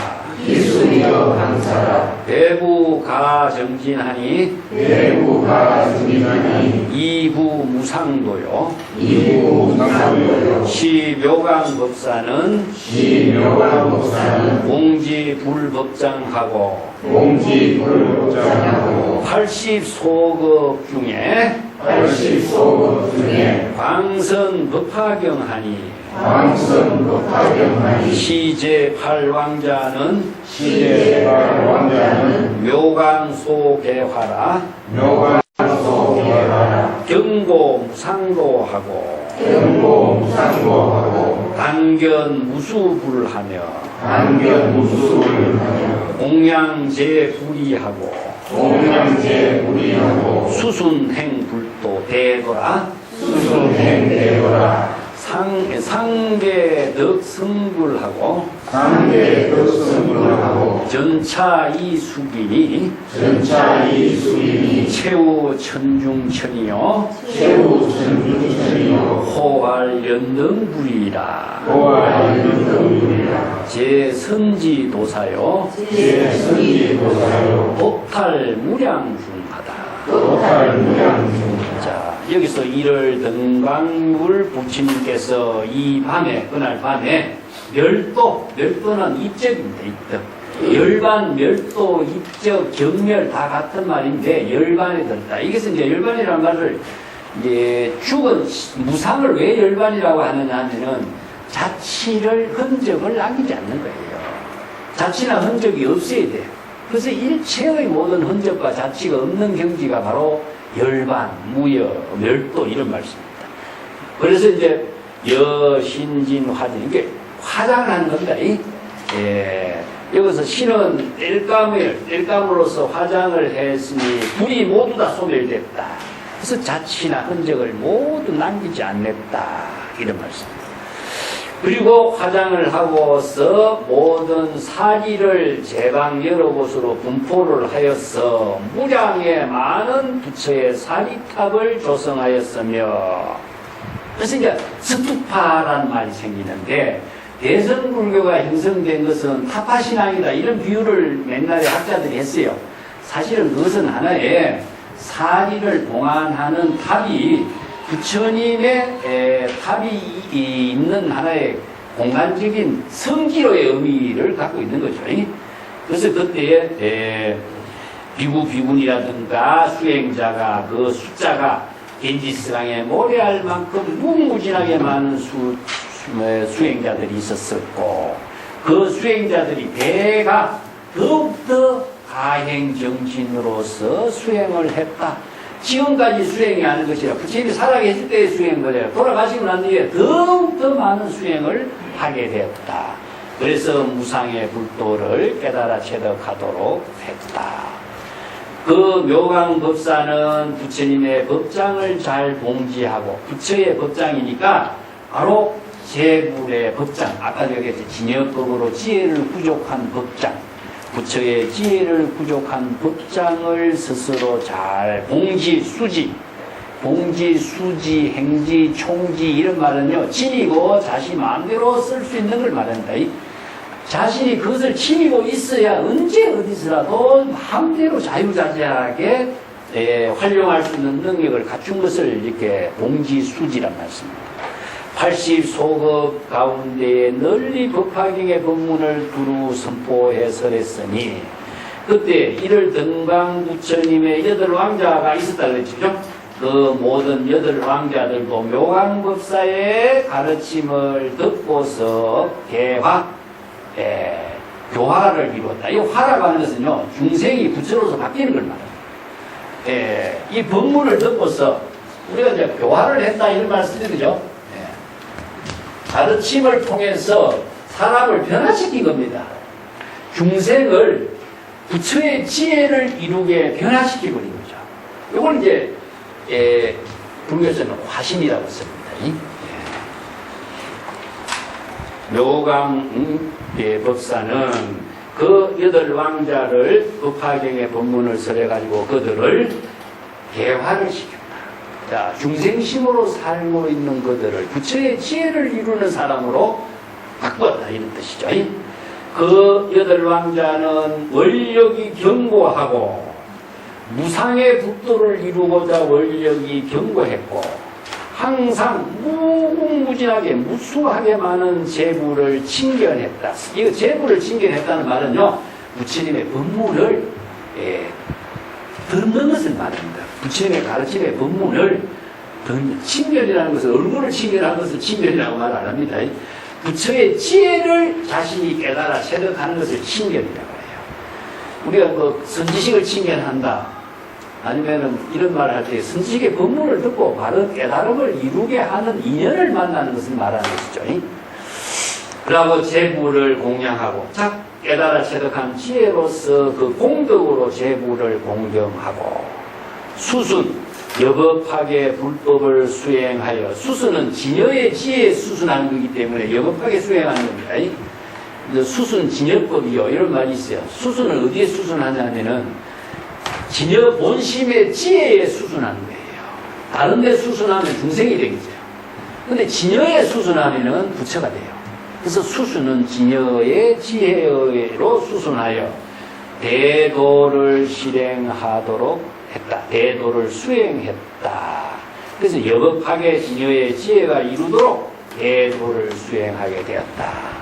기수여 항사라. 대부 가정진하니 대구가 승리하니 이부 무상도요 이구 무상도요. 시묘강법사는 시묘한 목사는 공지불법장하고 공지불법장하고 80소급 중에 80소급 중에 광선법화경하니 광선법화경하니 시제팔왕자는 시제발 왕자는 묘강소개화라 묘관소개하라. 경고무상도하고 경고무상고하고 당견무수불하며 안견무수를 하며 공양제불이하고 공양제불이하고 수순행불도 대거라 수순행대거라. 상계덕승불하고 상계덕승불하고 전차이수기니 전차이수인이 최우천중천이요 최우천중천이요 호활연등불이라 호활연등불이라. 제선지도사요 제선지도사요 법탈무량중하다. 도탈무량중. 자, 여기서 이를 등광물 부처님께서 이 밤에, 그날 밤에 멸도는 입적입니다, 입적. 열반, 멸도, 입적, 경멸 다 같은 말인데 열반에 들었다. 이것은 이제 열반이라는 말을 이제 죽은 무상을 왜 열반이라고 하느냐 하면은 자취를, 흔적을 남기지 않는 거예요. 자취나 흔적이 없어야 돼. 그래서 일체의 모든 흔적과 자취가 없는 경지가 바로 열반, 무여, 멸도 이런 말씀입니다. 그래서 이제 여신진 화진 이게 화장을 하는 겁니다. 예. 여기서 신은 뗄감으로서 화장을 했으니 불이 모두 다 소멸됐다. 그래서 자취나 흔적을 모두 남기지 않았다. 이런 말씀입니다. 그리고 화장을 하고서 모든 사리를 제방 여러 곳으로 분포를 하여서 무량의 많은 부처의 사리탑을 조성하였으며, 그래서 이제 스투파라는 말이 생기는데, 대성불교가 형성된 것은 타파신앙이다 이런 비유를 옛날에 학자들이 했어요. 사실은 그것은 하나의 사리를 봉안하는 탑이 부처님의 탑이 있는 하나의 공간적인 성기로의 의미를 갖고 있는 거죠. 그래서 그때에 비구비군이라든가 수행자가 그 숫자가 겐지스강에 모래알 만큼 무궁무진하게 많은 수행자들이 있었었고, 그 수행자들이 대가 더욱더 가행정진으로서 수행을 했다. 지금까지 수행이 아닌 것이라 부처님이 살아계실 때의 수행을 돌아가시고 난 뒤에 더욱더 많은 수행을 하게 되었다. 그래서 무상의 불도를 깨달아 체득하도록 했다. 그 묘강법사는 부처님의 법장을 잘 봉지하고, 부처의 법장이니까 바로 제불의 법장, 아까 여기서 진여법으로 지혜를 부족한 법장, 부처의 지혜를 부족한 법장을 스스로 잘 봉지, 수지, 행지, 총지 이런 말은요, 지니고 자신 마음대로 쓸 수 있는 걸 말합니다. 자신이 그것을 지니고 있어야 언제 어디서라도 마음대로 자유자재하게 활용할 수 있는 능력을 갖춘 것을 이렇게 봉지수지란 말씀입니다. 80소급 가운데에 널리 법화경의 법문을 두루 선포해설했으니, 그때 이를 등방 부처님의 8왕자가 있었다 그랬죠. 그 모든 8왕자들도 묘강법사의 가르침을 듣고서 교화를 이루었다. 이 화라고 하는 것은요, 중생이 부처로서 바뀌는 걸 말해요. 이 법문을 듣고서 우리가 이제 교화를 했다 이런 말을 쓰는 거죠. 가르침을 통해서 사람을 변화시킨 겁니다. 중생을 부처의 지혜를 이루게 변화시켜버린 거죠. 이걸 이제 불교에서는 화신이라고 씁니다. 묘강 법사는 그 8왕자를 법화경에 법문을 설해가지고 그들을 개화를 시켰다. 자, 중생심으로 살고 있는 그들을 부처의 지혜를 이루는 사람으로 바꾸었다. 이런 뜻이죠. 그 8왕자는 원력이 견고하고 무상의 북도를 이루고자 원력이 견고했고 항상 무궁무진하게 무수하게 많은 재부를 칭견했다. 이거 재부를 칭견했다는 말은요, 부처님의 법문을 듣는 것을 말합니다. 부처님의 가르침의 법문을 칭견이라는 것은 얼굴을 칭견하는 것을 칭견이라고 말 안 합니다. 부처의 지혜를 자신이 깨달아 체득하는 것을 칭견이라고 해요. 우리가 뭐 선지식을 칭견한다. 아니면은 이런 말을 할 때 선지식의 법문을 듣고 바른 깨달음을 이루게 하는 인연을 만나는 것을 말하는 것이죠. 그러고 재부를 공양하고 깨달아 체득한 지혜로서 그 공덕으로 재부를 공경하고 수순 여겁하게 불법을 수행하여 수순은 진여의 지혜에 수순하는 거기 때문에 여겁하게 수행하는 겁니다. 수순 진여법이요 이런 말이 있어요. 수순은 어디에 수순하냐면은 진여 본심의 지혜에 수순하는 거예요. 다른 데 수순하면 중생이 되겠죠. 근데 진여에 수순하면은 부처가 돼요. 그래서 수순은 진여의 지혜로 수순하여 대도를 실행하도록 했다. 대도를 수행했다. 그래서 여겁하게 진여의 지혜가 이루도록 대도를 수행하게 되었다.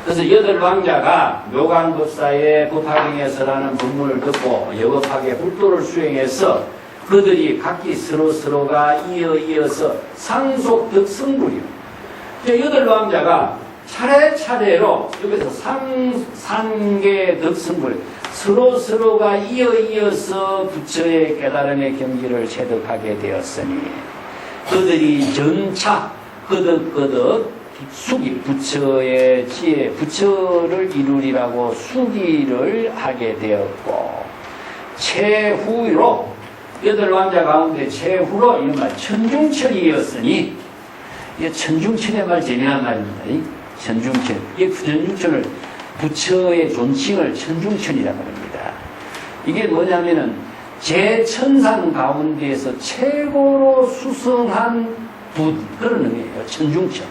그래서 8왕자가 묘강법사의 법화경에서라는 법문을 듣고 여겁하게 불도를 수행해서 그들이 각기 서로가 이어서 상속득성불이요. 8왕자가 차례차례로 여기서 상계 득성불 서로가 이어서 부처의 깨달음의 경지를 체득하게 되었으니 그들이 전차 거듭 부처의 지혜, 부처를 이루리라고 수기를 하게 되었고 최후로 8왕자 가운데 최후로 이른바 천중천이었으니 이게 천중천의 말 재미난 말입니다. 천중천. 이 천중천을 부처의 존칭을 천중천이라고 합니다. 이게 뭐냐면은 제천상 가운데에서 최고로 수성한 그런 의미예요. 천중천.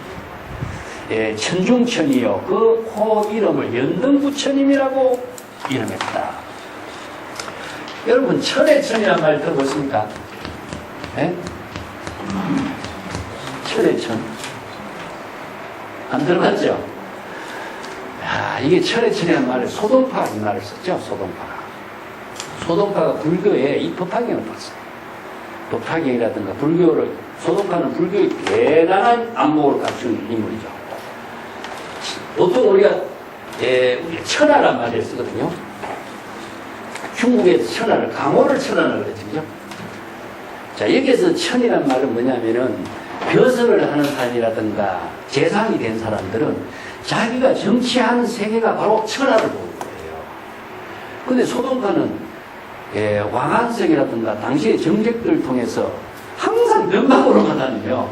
예, 천중천이요. 그 호 이름을 연등부처님이라고 이름했다. 여러분, 천해천이라는 말 들어보십니까? 예? 천해천. 안 들어봤죠? 야, 이게 천해천이라는 말을 소동파가 이 말을 썼죠, 소동파가. 소동파가 불교에 이 법화경을 봤어요. 법화경이라든가 불교를, 소동파는 불교의 대단한 안목을 갖춘 인물이죠. 보통 우리가 천하란 말을 쓰거든요. 중국에서 천하를, 강호를 천하라고 그랬죠. 그죠? 자, 여기에서 천이란 말은 뭐냐면은 벼슬을 하는 사람이라든가 재상이 된 사람들은 자기가 정치한 세계가 바로 천하를 보는 거예요. 근데 소동파는 왕한석이라든가 당시의 정책들을 통해서 항상 명망으로만 다니며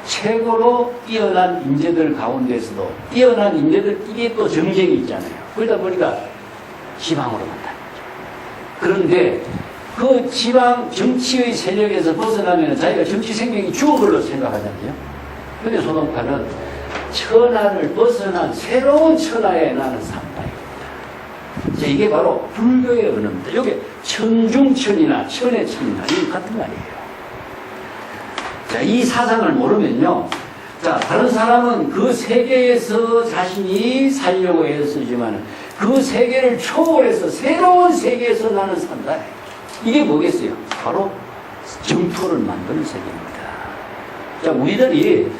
최고로 뛰어난 인재들 가운데서도 뛰어난 인재들끼리 또 정쟁이 있잖아요. 그러다 보니까 지방으로만 다니죠. 그런데 그 지방 정치의 세력에서 벗어나면 자기가 정치 생명이 죽은 걸로 생각하잖아요. 그런데 소동파는 천하를 벗어난 새로운 천하에 나는 산다입니다. 이게 바로 불교의 언어입니다. 이게 천중천이나 천해천이나 이 같은 말이에요. 자, 이 사상을 모르면요. 자, 다른 사람은 그 세계에서 자신이 살려고 애쓰지만 그 세계를 초월해서 새로운 세계에서 나는 산다. 이게 뭐겠어요? 바로 정토를 만드는 세계입니다. 자, 우리들이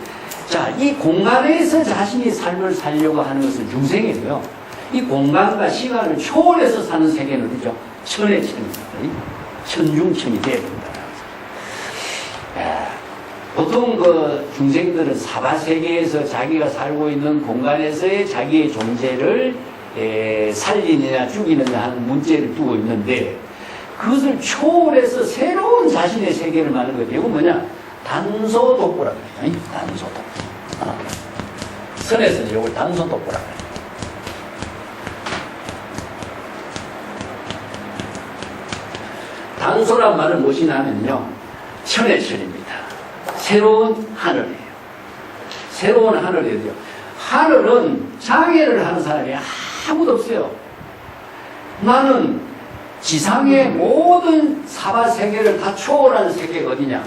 자, 이 공간에서 자신이 삶을 살려고 하는 것은 중생이고요. 이 공간과 시간을 초월해서 사는 세계는 어디죠? 천해천입니다. 천중천이 돼야 된다. 보통 그 중생들은 사바세계에서 자기가 살고 있는 공간에서의 자기의 존재를 살리느냐 죽이느냐 하는 문제를 두고 있는데 그것을 초월해서 새로운 자신의 세계를 만드는 거예요. 이건 뭐냐? 단소독보라고 해요. 단소독보. 선에서는 이걸 단소독보라고 해요. 단소란 말은 무엇이냐면요, 천의 천입니다. 새로운 하늘이에요. 새로운 하늘이에요. 하늘은 장애를 하는 사람이 아무도 없어요. 나는 지상의 모든 사바 세계를 다 초월한 세계가 어디냐?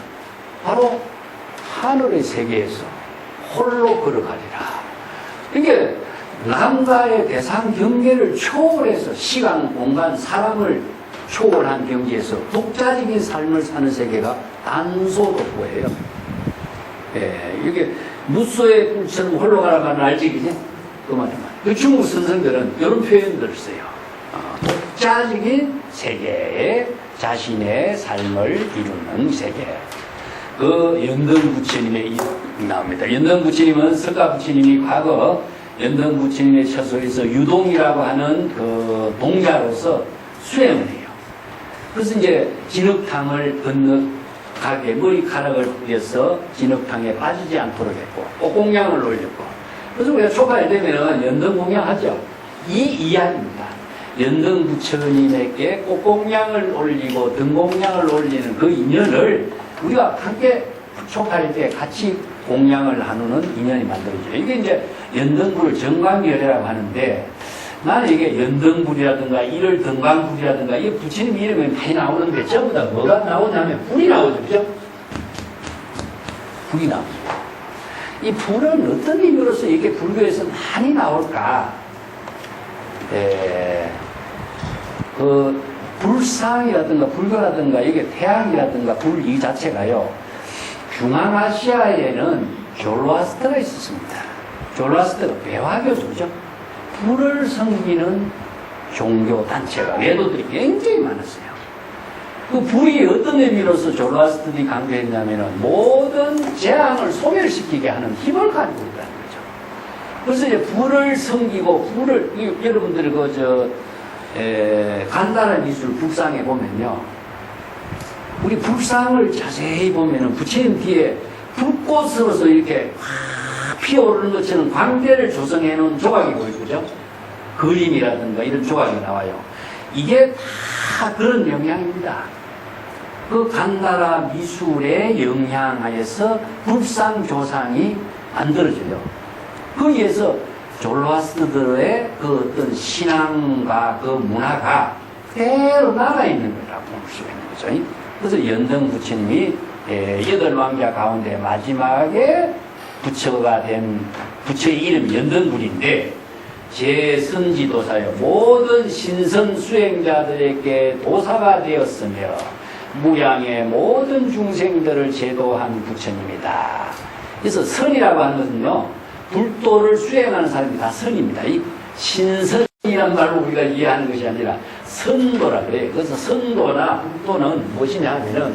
바로 하늘의 세계에서 홀로 걸어가리라. 그러니까 남과의 대상 경계를 초월해서 시간, 공간, 사람을 초월한 경지에서 독자적인 삶을 사는 세계가 단소독보예요. 예, 이게 무소의 꿈처럼 홀로 가라가는 알지, 그지? 그 말이야. 그 중국 선생들은 이런 표현들을 써요. 독자적인 세계에 자신의 삶을 이루는 세계. 그 연등 부처님의 나옵니다. 연등 부처님은 석가 부처님이 과거 연등 부처님의 처소에서 유동이라고 하는 그 동자로서 수행을 해요. 그래서 이제 진흙탕을 건너가게 머리카락을 뿌려서 진흙탕에 빠지지 않도록 했고, 꽃공양을 올렸고. 그래서 우리가 초파에 되면 연등 공양하죠. 이 이야기입니다. 연등 부처님에게 꽃공양을 올리고 등공양을 올리는 그 인연을 우리가 함께 초파일 때 같이 공양을 나누는 인연이 만들어져요. 이게 이제 연등불 정광열애라고 하는데, 나는 이게 연등불이라든가 이를 등광불이라든가 이 부처님 이름이 많이 나오는데 전부 다 뭐가 나오냐면 불이 나오죠. 그죠? 불이 나오죠. 이 불은 어떤 의미로서 이게 불교에서 많이 나올까? 그 불상이라든가 불교라든가 이게 태양이라든가 불 이 자체가요, 중앙아시아에는 졸로아스터가 있었습니다. 졸로아스터가 배화교도죠. 불을 섬기는 종교 단체가, 외도들이 굉장히 많았어요. 그 불이 어떤 의미로서 졸로아스터들이 강조했냐면은 모든 재앙을 소멸시키게 하는 힘을 가지고 있다는 거죠. 그래서 이제 불을 섬기고 불을, 여러분들이 간단한 미술 북상에 보면요, 우리 불상을 자세히 보면은 부처님 뒤에 불꽃으로서 이렇게 확 피어오르는 것처럼 광대를 조성해 놓은 조각이 보이죠. 그죠? 그림이라든가 이런 조각이 나와요. 이게 다 그런 영향입니다. 그 간나라 미술의 영향하에서 불상 조상이 만들어져요. 거기에서 졸로아스터들의 그 어떤 신앙과 그 문화가 그대로 남아있는 거라고 볼 수가 있는 거죠. 그래서 연등 부처님이 8왕자 가운데 마지막에 부처가 된 부처의 이름이 연등불인데, 제선지도사여 모든 신선 수행자들에게 도사가 되었으며 무량의 모든 중생들을 제도한 부처님이다. 그래서 선이라고 하는 것은요, 불도를 수행하는 사람이 다 선입니다. 이 신선이란 말로 우리가 이해하는 것이 아니라 선도라 그래요. 그래서 선도나 불도는 무엇이냐 하면은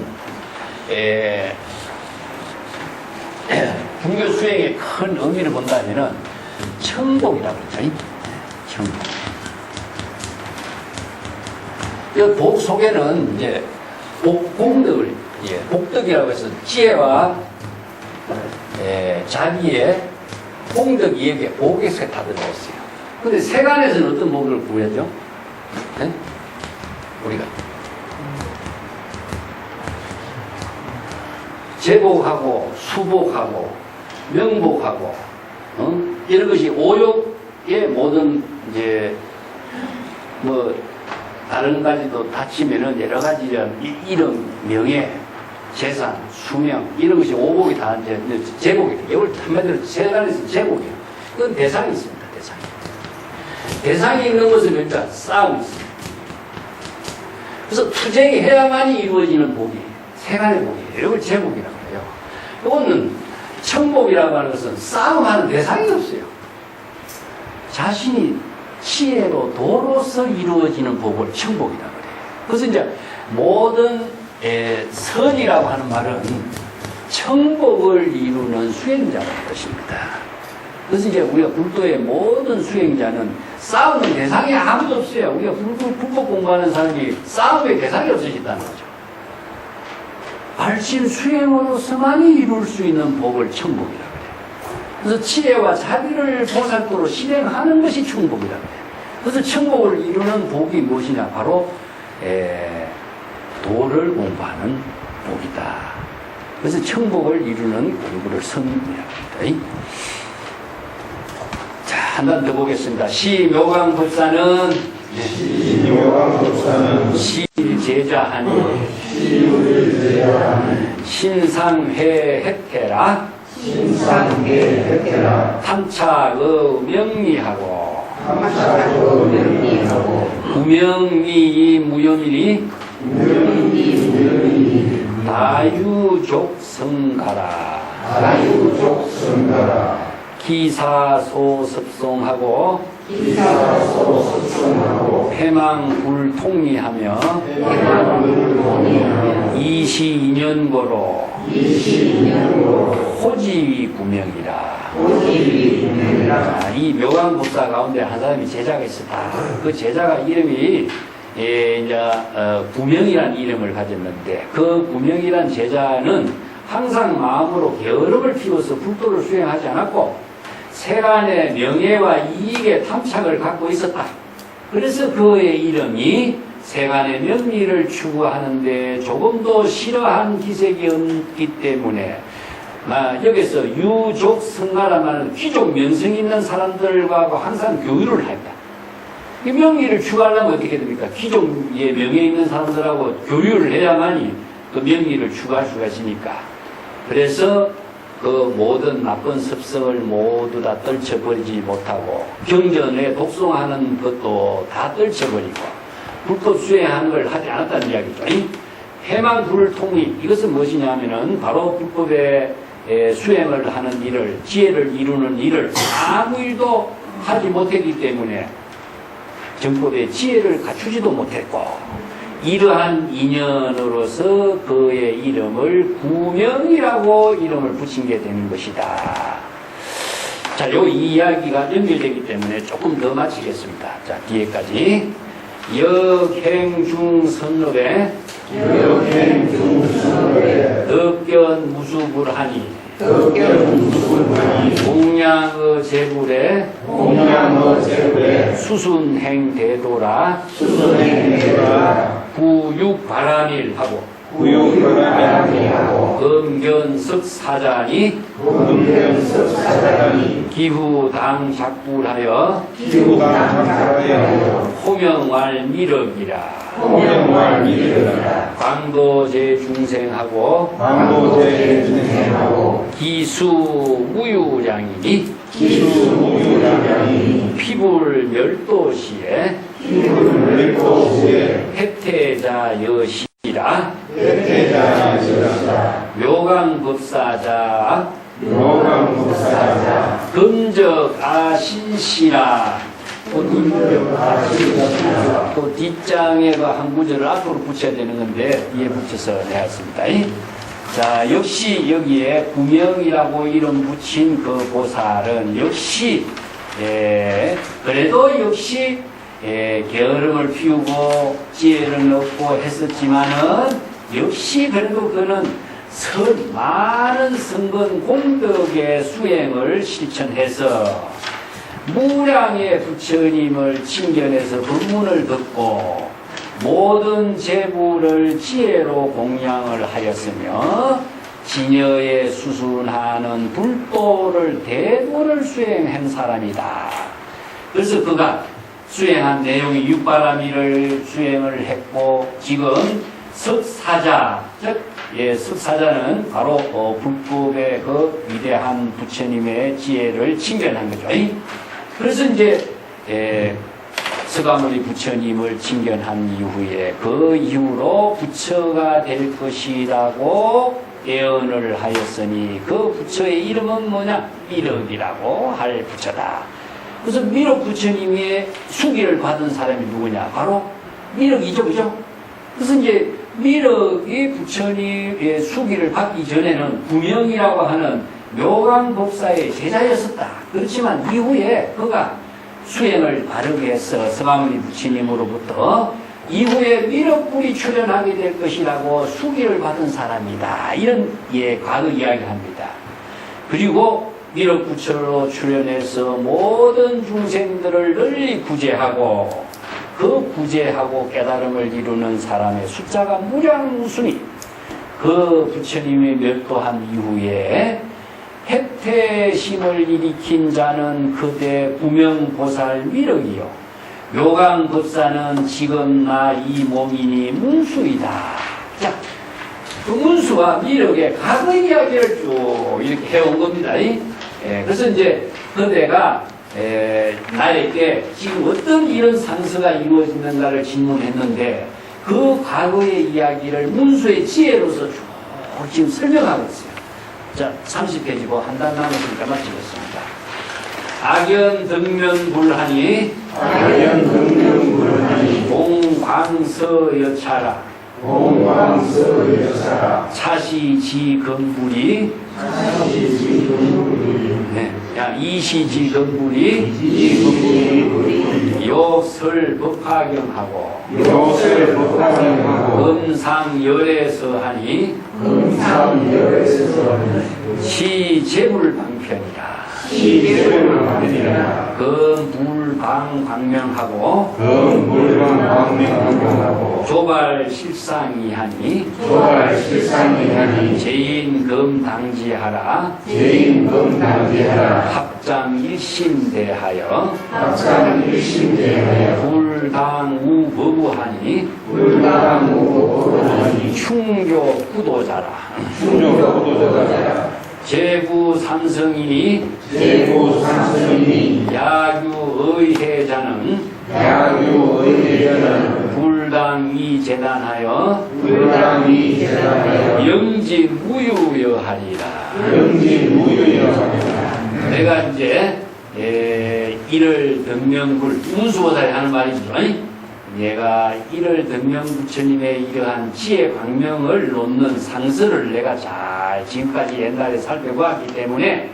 불교 수행의 큰 의미를 본다면은 청복이라고 그러죠. 청복. 이 복 속에는 이제 복공덕을, 복덕이라고 해서 지혜와 자기의 공덕이 여기에 복에서 다 들어있어요. 근데 세간에서는 어떤 복을 구해죠? 네? 우리가 제복하고 수복하고 명복하고 이런 것이 오욕의 모든 이제 뭐 다른 가지도 다치면은 여러 가지 이런 명예, 재산, 수명 이런 것이 오복이 다 이제 제복이에요. 이걸 한마디로 세간에서 제복이에요. 그건 대상이 있습니다. 대상이 있는 것은 뭡니까? 싸움이 있습니다. 그래서 투쟁이 해야만이 이루어지는 복이 세간의 복이에요. 이걸 제복이라고 해요. 이거는 청복이라고 하는 것은 싸움하는 대상이 없어요. 자신이 지혜로 도로서 이루어지는 복을 청복이라고 해요. 그래서 이제 모든 선이라고 하는 말은 청복을 이루는 수행자라는 뜻입니다. 그래서 이제 우리가 불도의 모든 수행자는 싸우는 대상이 아무도 없어요. 우리가 불법 공부하는 사람이 싸움의 대상이 없어진다는 거죠. 발신 수행으로서만이 이룰 수 있는 복을 청복이라고 해요. 그래서 지혜와 자비를 보살도로 실행하는 것이 청복이라고 해요. 그래서 청복을 이루는 복이 무엇이냐? 바로 도를 공부하는 복이다. 그래서 청복을 이루는 공부를 선미합니다. 자, 한 번 더 보겠습니다. 시묘강법사는 묘강법사는 시제자하니 신상회 획해라 신상계 획해라 탐착의 명리하고 탐착의 명리하고 구명이 무염이니 무명이 다유족성가라 다유족성가라 기사소습송하고 기사소습송하고 패망불통리하며 해망불통리하며 이시인연고로 호지구명이라. 이 묘강법사 가운데 한 사람이 제자가 있었다. 그 제자가 이름이 구명이라는 이름을 가졌는데 그 구명이라는 제자는 항상 마음으로 게으름을 피워서 불도를 수행하지 않았고 세간의 명예와 이익에 탐착을 갖고 있었다. 그래서 그의 이름이 세간의 명리를 추구하는데 조금도 싫어한 기색이 없기 때문에 여기서 유족성가란 말은 귀족 면성이 있는 사람들과 항상 교류를 한다. 이 명리를 추구하려면 어떻게 됩니까? 귀족의 명예 있는 사람들하고 교류를 해야만이 그 명리를 추구할 수가 있으니까. 그래서 그 모든 나쁜 습성을 모두 다 떨쳐버리지 못하고 경전에 독송하는 것도 다 떨쳐버리고 불법 수행하는 걸 하지 않았다는 이야기죠. 해망불통리 이것은 무엇이냐면은 바로 불법의 수행을 하는 일을 지혜를 이루는 일을 아무 일도 하지 못했기 때문에 정법의 지혜를 갖추지도 못했고 이러한 인연으로서 그의 이름을 구명이라고 이름을 붙인 게 되는 것이다. 자, 이 이야기가 연결되기 때문에 조금 더 마치겠습니다. 자, 뒤에까지. 역행중선업에 덕견무수불하니 공양의 제불에 수순행대도라 구육바라밀하고 금견석사자니 기후당작불하여 호명왈미륵이라 광도제중생하고 기수무유량이니 피불멸도시에 혜태자 여시라 묘강법사자 금적아신시라. 또 뒷장에 그 한 구절을 앞으로 붙여야 되는 건데 뒤에 붙여서 내었습니다. 자, 역시 여기에 구명이라고 이름 붙인 그 보살은 역시 그래도 역시 게으름을 피우고 지혜를 얻고 했었지만은 역시 그래도 그는 많은 성건 공덕의 수행을 실천해서 무량의 부처님을 칭견해서 법문을 듣고 모든 제부를 지혜로 공양을 하였으며 진여에 수순하는 불도를 대도를 수행한 사람이다. 그래서 그가 수행한 내용이 육바라밀을 수행을 했고 지금 석사자, 즉 석사자는 바로 불법의 그 위대한 부처님의 지혜를 칭견한 거죠. 그래서 이제 서가모니 부처님을 칭견한 이후에 그 이후로 부처가 될 것이라고 예언을 하였으니 그 부처의 이름은 뭐냐? 미륵이라고 할 부처다. 그래서 미륵 부처님의 수기를 받은 사람이 누구냐? 바로 미륵이죠, 그죠? 그래서 이제 미륵이 부처님의 수기를 받기 전에는 구명이라고 하는 묘강법사의 제자였었다. 그렇지만 이후에 그가 수행을 바르게 해서 서가모니 부처님으로부터 이후에 미륵불이 출현하게 될 것이라고 수기를 받은 사람이다. 이런 과거 이야기를 합니다. 그리고 미륵부처로 출현해서 모든 중생들을 널리 구제하고 그 구제하고 깨달음을 이루는 사람의 숫자가 무량무순이 그 부처님이 멸도한 이후에 해태심을 일으킨 자는 그대 구명보살 미륵이요 요강법사는 지금 나 이 몸이니 문수이다. 자, 그 문수와 미륵의 과거 이야기를 쭉 이렇게 해온 겁니다. 그래서 이제 그대가 나에게 지금 어떤 이런 상서가 이루어지는가를 질문했는데 그 과거의 이야기를 문수의 지혜로서 쭉 지금 설명하고 있어요. 자, 30페이지고 한 단 남았으니까 마치겠습니다. 악연 등면불하니 공광서여차라 차시지건불이 네, 이시지건불이 요설법화경하고 음상열에서 하니 시재불방편이라 금불방광명하고 조발실상이 하니 제인금당지하라 합장일심대하여 불당우법우하니 충교구도자라 제구삼성이니 야규의회자는 불당이재단하여 영지무유여하리라. 내가 이제 일을 등명불 문수보살이 하는 말이죠. 얘가 일을 등명 부처님의 이러한 지혜 광명을 놓는 상서를 내가 잘 지금까지 옛날에 살펴보았기 때문에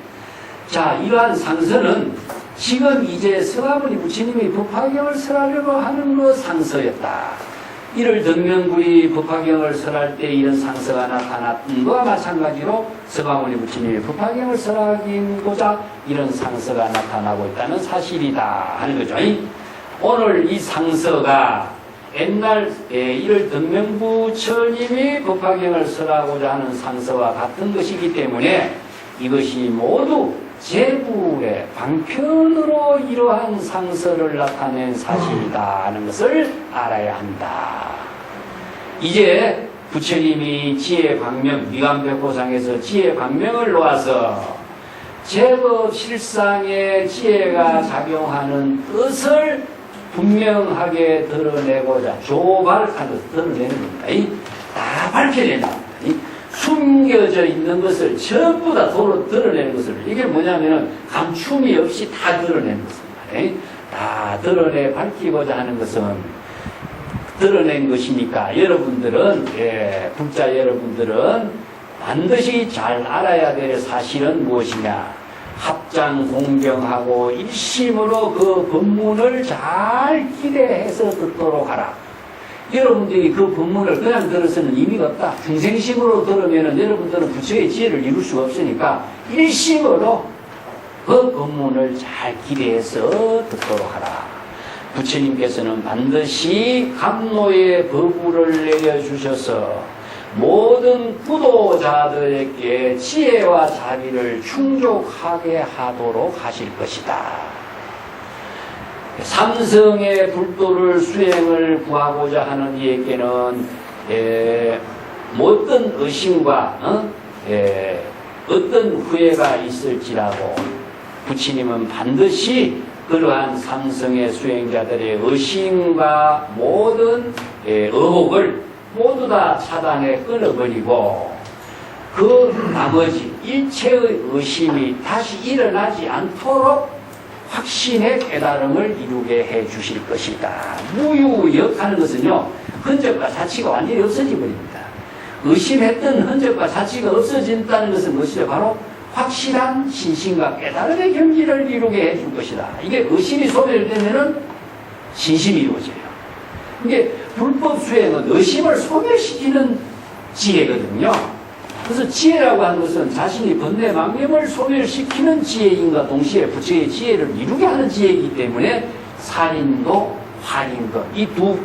자 이러한 상서는 지금 이제 서가모니 부처님이 법화경을 설하려고 하는 그 상서였다. 일을 등명불이 법화경을 설할 때 이런 상서가 나타났던 것과 마찬가지로 서가모니 부처님이 법화경을 설하고자 이런 상서가 나타나고 있다는 사실이다 하는 거죠. 오늘 이 상서가 옛날 이를 등명부처님이 법화경을 설하고자 하는 상서와 같은 것이기 때문에 이것이 모두 제불의 방편으로 이러한 상서를 나타낸 사실이다 하는 것을 알아야 한다. 이제 부처님이 지혜 광명, 미감백호상에서 지혜 광명을 놓아서 제법 실상의 지혜가 작용하는 뜻을 분명하게 드러내고자 조발하듯 드러내는 겁니다. 다 밝혀낸다. 숨겨져 있는 것을 전부 다 도로 드러내는 것을 이게 뭐냐면은 감춤이 없이 다 드러내는 것입니다. 다 드러내 밝히고자 하는 것은 드러낸 것이니까 여러분들은 불자 여러분들은 반드시 잘 알아야 될 사실은 무엇이냐. 합장 공경하고 일심으로 그 법문을 잘 기대해서 듣도록 하라. 여러분들이 그 법문을 그냥 들어서는 의미가 없다. 중생심으로 들으면 여러분들은 부처의 지혜를 이룰 수가 없으니까 일심으로 그 법문을 잘 기대해서 듣도록 하라. 부처님께서는 반드시 감노의 법우를 내려주셔서 모든 구도자들에게 지혜와 자비를 충족하게 하도록 하실 것이다. 삼성의 불도를 수행을 구하고자 하는 이에게는 어떤 의심과 어떤 후회가 있을지라도 부처님은 반드시 그러한 삼성의 수행자들의 의심과 모든 의혹을 모두 다 차단해 끊어버리고 그 나머지 일체의 의심이 다시 일어나지 않도록 확신의 깨달음을 이루게 해 주실 것이다. 무유역하는 것은요, 흔적과 자취가 완전히 없어져 버립니다. 의심했던 흔적과 자취가 없어진다는 것은 무엇이죠? 바로 확실한 신심과 깨달음의 경지를 이루게 해 줄 것이다. 이게 의심이 소멸되면은 신심이 이루어져요. 이게 불법 수행은 의심을 소멸시키는 지혜거든요. 그래서 지혜라고 하는 것은 자신이 번뇌망념을 소멸시키는 지혜인과 동시에 부처의 지혜를 이루게 하는 지혜이기 때문에 살인도 환임금 이 두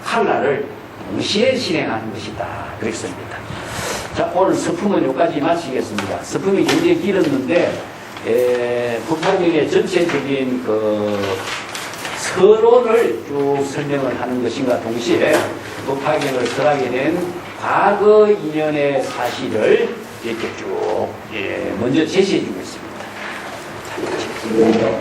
칼날을 동시에 실행하는 것이다. 그랬습니다. 자, 오늘 서품은 여기까지 마치겠습니다. 서품이 굉장히 길었는데 법화경의 전체적인 서론을 쭉 설명을 하는 것인가 동시에 법화경을 설하게 된 과거 인연의 사실을 이렇게 쭉 먼저 제시해 주고 있습니다. 자,